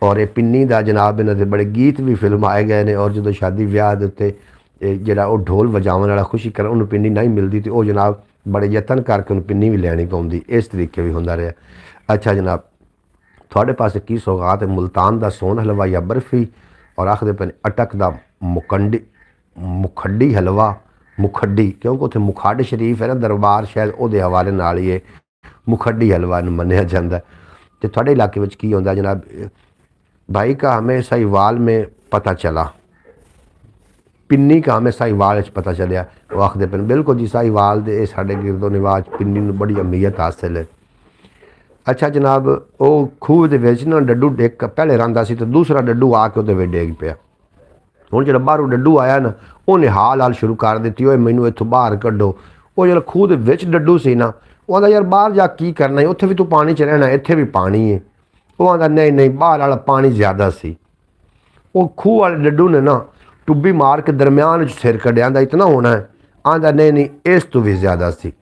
और ये पिन्नी का जनाब इन्होंने बड़े गीत भी फिल्म आए गए हैं, और जो शादी ब्याह के उत्ते जिहड़ा वो ढोल वजावन वाला खुशी कर, उन्होंने पिन्नी नहीं मिलती, तो वो जनाब बड़े यतन करके उन्हें पिन्नी भी लैनी पौंदी, इस तरीके भी होंदा रहा। अच्छा जनाब, थोड़े पास की सौगात है, मुल्तान का सोन हलवा या बर्फी, और आखते पे अटक का मुखड्डी हलवा, मुखड्डी क्योंकि उत्थे मुखड शरीफ है ना दरबार, शायद वो हवाले नाल ही ये मुखड्डी हलवा मन्निया जाता है। तो थोड़े इलाके में की होंदा जनाब, भाई का हमें साहिवाल में पता चला, पिन्नी का हमें साहिवाल पता चलिया, वो आखते पे बिल्कुल जी, साहिवाल दे साडे गिरदो निवाज पिन्नी नूं बड़ी अहमियत हासिल है। अच्छा जनाब, वो खूह दे विच ना डड्डू एक पहले रहिंदा सी, तो दूसरा डड्डू आके उहदे विच डिग पिया। हुण जिहड़ा बाहरों डड्डू आया ना, उन्हें हाल हाल शुरू कर दी, ओए मैनू इत्थों बाहर कड्डो। वो जिहड़ा खूह दे विच डड्डू सी ना, वो आंदा यार बाहर जा की करना है, उत्थे भी तू पानी च रहना, इत्थे भी पानी है। वो आंदा नहीं नहीं, बाहर वाला पानी ज़्यादा सी। वो खूह वाले डड्डू ने ना टुब्बी मार के दरम्यान सिर कड्ढिया, आंदा इतना होना है, आंदा नहीं नहीं इस तो भी ज़्यादा सी।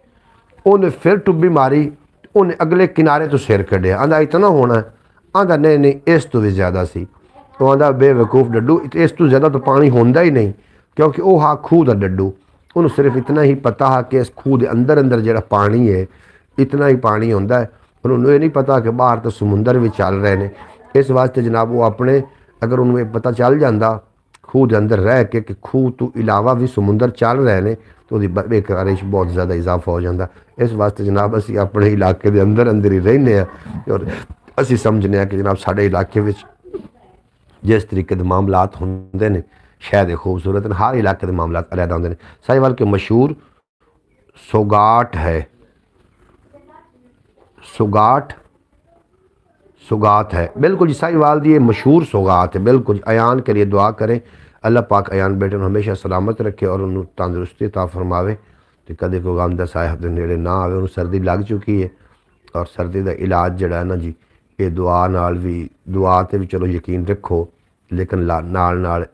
उन्हें फिर टुब्बी मारी, उन्हें अगले किनारे तो सिर कड्ढिया, आंदा इतना होना है, आंदा नहीं नहीं इस तो भी ज़्यादा सी। तो आंदा बेवकूफ़ डड्डू, इस तो ज़्यादा तो पानी होंदा ही नहीं, क्योंकि वह हा खूह का डड्डू, उन्हें सिर्फ इतना ही पता है कि इस खूह के अंदर अंदर जो पानी है इतना ही पानी होंदा है, उन्होंने ये नहीं पता कि बाहर तो समुंदर भी चल रहे हैं। इस वास्ते जनाब वो अपने, अगर उन्हें पता चल जाता खूह के अंदर रह के कि खूह तो इलावा भी समुंदर चल रहे हैं, तो बेकारे बहुत ज़्यादा इजाफा हो जाता। इस वास्ते जनाब असी अपने इलाके के अंदर अंदर ही रहने हैं, और असी समझने कि जनाब साढ़े इलाके में जिस तरीके के मामलात होंगे ने शायद खूबसूरत, हर इलाके के मामलात अलहदा होंगे। साहिवाल के मशहूर सौगाट है, सौगात है, बिल्कुल जी, साहिवाल की ये मशहूर सौगात है। बिल्कुल अयान के लिए दुआ करें, अल्लाह पाक अयान बेटे हमेशा सलामत रखे और उन्होंने तंदुरुस्ती अता फरमावे, तो कदे कोई गम दा साहिब के नेड़े ना आवे। उन्होंने सर्दी लग चुकी है, और सर्दी का इलाज जड़ा है ना जी, ये दुआ नाल भी, दुआ ते भी चलो यकीन रखो, लेकिन नाल नाल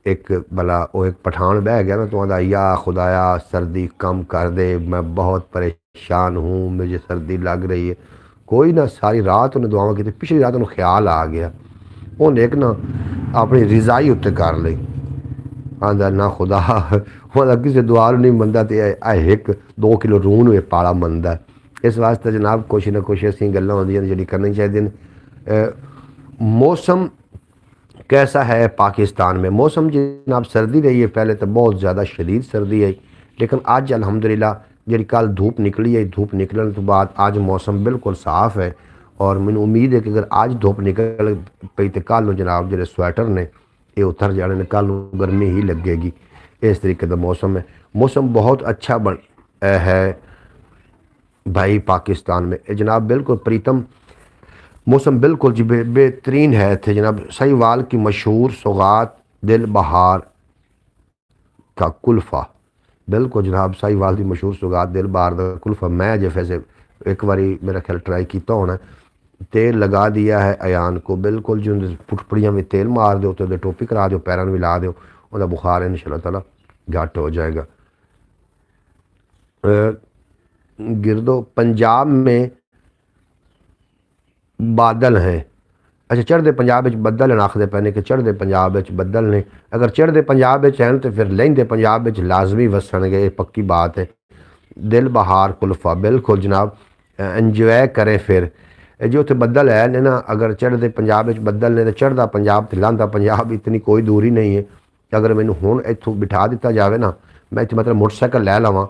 एक भला वो एक पठान बह गया ना, तो आंदा या खुदाया सर्दी कम कर दे, मैं बहुत परेशान हूँ, मुझे सर्दी लग रही है। कोई ना, सारी रात उन्हें दुआवां की, पिछली रात उन्हें ख्याल आ गया, उन्हें एक ना अपनी रिजाई उत्ते कर ली, आंदा ना खुदा वह किसी दुआ नहीं मनता, तो एक 2 किलो रूह नूं पाला मनता। इस वास्ते जनाब कुछ ना कुछ ऐसी गल्लां होंदियां जी करनी चाहिए। मौसम कैसा है पाकिस्तान में? मौसम जनाब सर्दी रही है, पहले तो बहुत ज़्यादा शदीद सर्दी है, लेकिन अज अलहमदुलिल्लाह जी कल धूप निकली है, धूप निकलने तो बाद आज मौसम बिल्कुल साफ है, और मैंने उम्मीद है कि अगर आज धूप निकल पई तो कल जनाब जो स्वेटर ने ये उतर जाने ने, कल गर्मी ही लगेगी। इस तरीके का मौसम है, मौसम बहुत अच्छा बन है भाई पाकिस्तान में जनाब। बिल्कुल प्रीतम, मौसम बिल्कुल जी बेहतरीन है थे जनाब। साहिवाल की मशहूर सौगात दिल बहार का कुल्फ़ा, बिल्कुल जनाब, साहिवाल की मशहूर सौगात दिल बहार का कुल्फ़ा। मैं जो वैसे एक बारी मेरा ख्याल ट्राई किया होना, तेल लगा दिया है अयान को, बिल्कुल जी उन्हें फुटपड़ियाँ में तेल मार दो तो टोपी करा दो, पैरों में ला दो, उनका बुखार इंशाअल्लाह ताला घट हो जाएगा। गिरदो पंजाब में बादल हैं। अच्छा चढ़ते पंजाब में बदल हैं, आखते पैने कि चढ़ते पंजाब में बदल ने, अगर चढ़ते पंजाब में हैं तो फिर लहिंदे पंजाब में लाजमी वसणगे, ये पक्की बात है। दिल बहार कुल्फा, बिल्कुल जनाब इंजॉय करें। फिर जो उत्थे बदल है ने ना, अगर चढ़ते पंजाब में बदल ने तो चढ़ता पंजाब तो लांदा पंजाब इतनी कोई दूरी नहीं है। अगर मैनू हुण इत्थों बिठा दिता जाए ना, मैं इत्थे मतलब मोटरसाइकिल लै लवां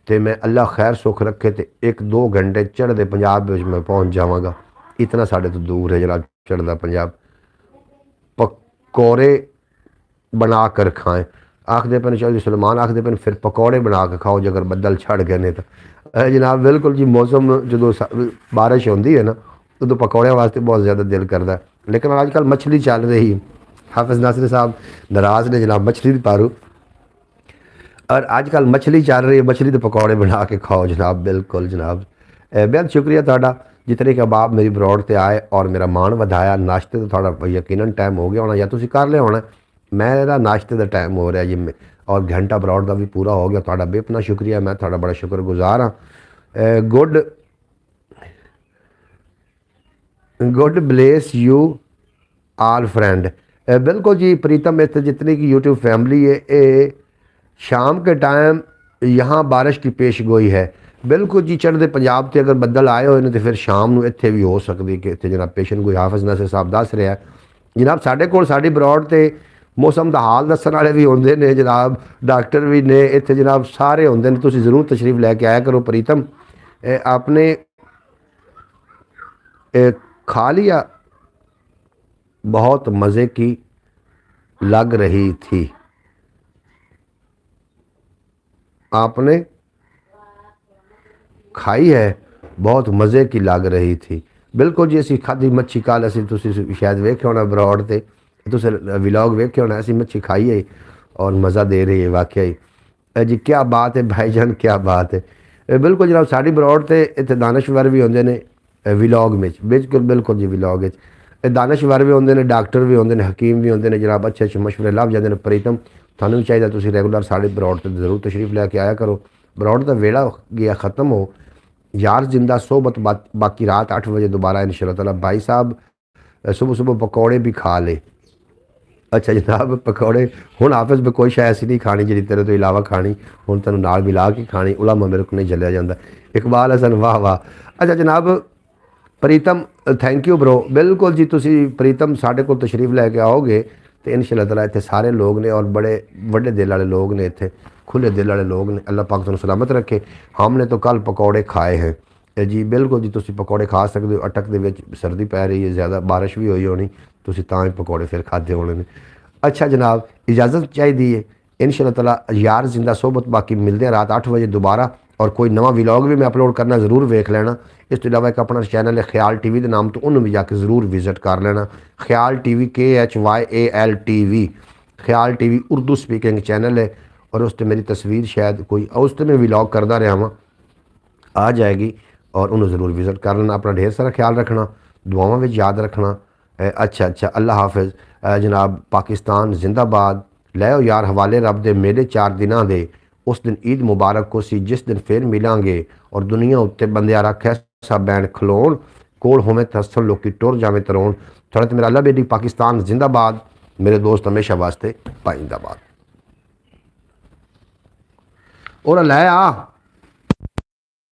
तो मैं अल्लाह खैर सुख रखे तो 1-2 घंटे चढ़ते पंजाब में मैं पहुँच जावांगा। इतना साढ़े तो दूर है जनाब चढ़ता पंजाब। पकौड़े बना कर खाएं, आखते पैन चौधरी सलमान आखते पैन फिर पकौड़े बना के खाओ जो अगर बदल छड़ गए ने तो। जनाब बिल्कुल जी, मौसम जो बारिश होती है ना उदो पकौड़े वास्ते बहुत ज़्यादा दिल करता है। लेकिन अजकल मछली चल रही, हाफिज़ नासिर साहब नाराज़ ने जनाब मछली दी पारू, और आजकल मछली चल रही है, मछली के पकौड़े बना के खाओ जनाब। बिल्कुल जनाब, बेहद शुक्रिया तुहाडा जितने कबाब मेरी ब्रॉड ते आए और मेरा मान वधाया। नाश्ते तो थोड़ा यकीनन टाइम हो गया होना या तुसीं कर लिया होना, मेरा नाश्ते का टाइम हो रहा जी और घंटा ब्रॉड का भी पूरा हो गया। तुहाडा बेपना शुक्रिया, मैं तुहाडा बड़ा शुक्रगुजार हाँ। Good bless you all friend. बिल्कुल जी प्रीतम, इतने जितनी की यूट्यूब फैमिली है, ये शाम के टाइम यहाँ बारिश की पेश गोई है। बिल्कुल जी, चढ़ते पंजाब से अगर बदल आए हुए तो फिर शाम को इतने भी हो सकती कि इतने जनाब पेशन कोई हाफिज़ नासिर साहब दस रहा है जनाब। साढ़े कोल साड़ी ब्रॉड से मौसम का हाल दसन वाले भी होंगे ने जनाब, डॉक्टर भी ने इतने जनाब, सारे होंगे ने। तुसीं ज़रूर तशरीफ़ लैके आया करो। प्रीतम आपने खा लिया, बहुत मज़े की लग रही थी, आपने खाई है, बहुत मज़े की लग रही थी। बिल्कुल जी, असी खाधी मच्छी कल, असी तुसीं शायद वेखे होना ब्रॉड से, तुसीं विलॉग वेखे होना, असी मच्छी खाई है और मज़ा दे रही है वाकई जी। क्या बात है भाईजान, क्या बात है। बिल्कुल जनाब, साड़ी ब्रॉड से इतने दानश्वर भी होंगे ने विलॉग में, बिल्कुल बिल्कुल जी विलॉग दानश्वर भी होंगे ने, डॉक्टर भी होंगे ने, हकीम भी होंगे ने जनाब। अच्छे अच्छे मशवरे लभ जाते हैं। प्रीतम थानू भी चाहिए तुसीं रेगुलर साढ़े ब्रॉड से जरूर तशरीफ़ लैके आया करो। ब्रॉड का वेला गया ख़त्म हो यार, जिंदा सोबत बाकी रात 8 बजे दोबारा इंशाअल्लाह ताला। भाई साहब सुबह सुबह पकौड़े भी खा ले। अच्छा जनाब, पकौड़े हुण हाफिज़ में कोई शायद ऐसी नहीं खानी जी तेरे तो इलावा खानी, हुण तेन नाल मिला के खानी, उलामा मेरे को नहीं जलिया जाता। इकबाल हसन वाह वाह। अच्छा जनाब प्रीतम थैंक यू ब्रो। बिल्कुल जी, तुसीं प्रीतम साढ़े को तशरीफ़ लैके आओगे तो इंशाअल्लाह ताला इतने सारे लोग ने और बड़े वड्डे दिल वाले लोग ने, इतने खुले दिल वाले लोग ने। अल्लाह पाक तुहानू सलामत रखे। हमने तो कल पकौड़े खाए हैं जी। बिल्कुल जी, तुसीं पकौड़े खा सकते हो। अटक दे विच सर्दी पै रही है, ज़्यादा बारिश भी हुई होनी, तुसीं तां ही पकौड़े फिर खाधे होने ने। अच्छा जनाब, इजाज़त चाहिए इंशाअल्लाह ताला यार जिंदा सोबत। बाकी मिलते हैं रात 8 बजे दोबारा, और कोई नवा व्लॉग भी मैं अपलोड करना ज़रूर वेख लेना। इस तो इलावा एक अपना चैनल है ख्याल टीवी के नाम तो, उन्होंने भी जाके ज़रूर विजिट कर लेना। ख्याल टीवी KHYAL TV, ख्याल टीवी उर्दू स्पीकिंग चैनल है। और उस मेरी तस्वीर शायद कोई उस मैं व्लॉग करता रहा वहाँ आ जाएगी, और उन्होंने ज़रूर विजिट कर लेना। अपना ढेर सारा ख्याल रखना, दुआवां में याद रखना। अच्छा अच्छा, अल्लाह हाफिज़ जनाब। पाकिस्तान जिंदाबाद। लै यार हवाले रब दे मेले 4 दिनां दे, उस दिन ईद मुबारक को सी जिस दिन फिर मिलांगे, और दुनिया उत्ते बंदे रख ऐसा बैन खलोन, कोल होवे तसल लोकी टुर जावे तरोन। थोड़ा तो मेरा अल्लाह बेटी पाकिस्तान जिंदाबाद, मेरे दोस्त हमेशा वास्ते पाइंदाबाद। और लै आ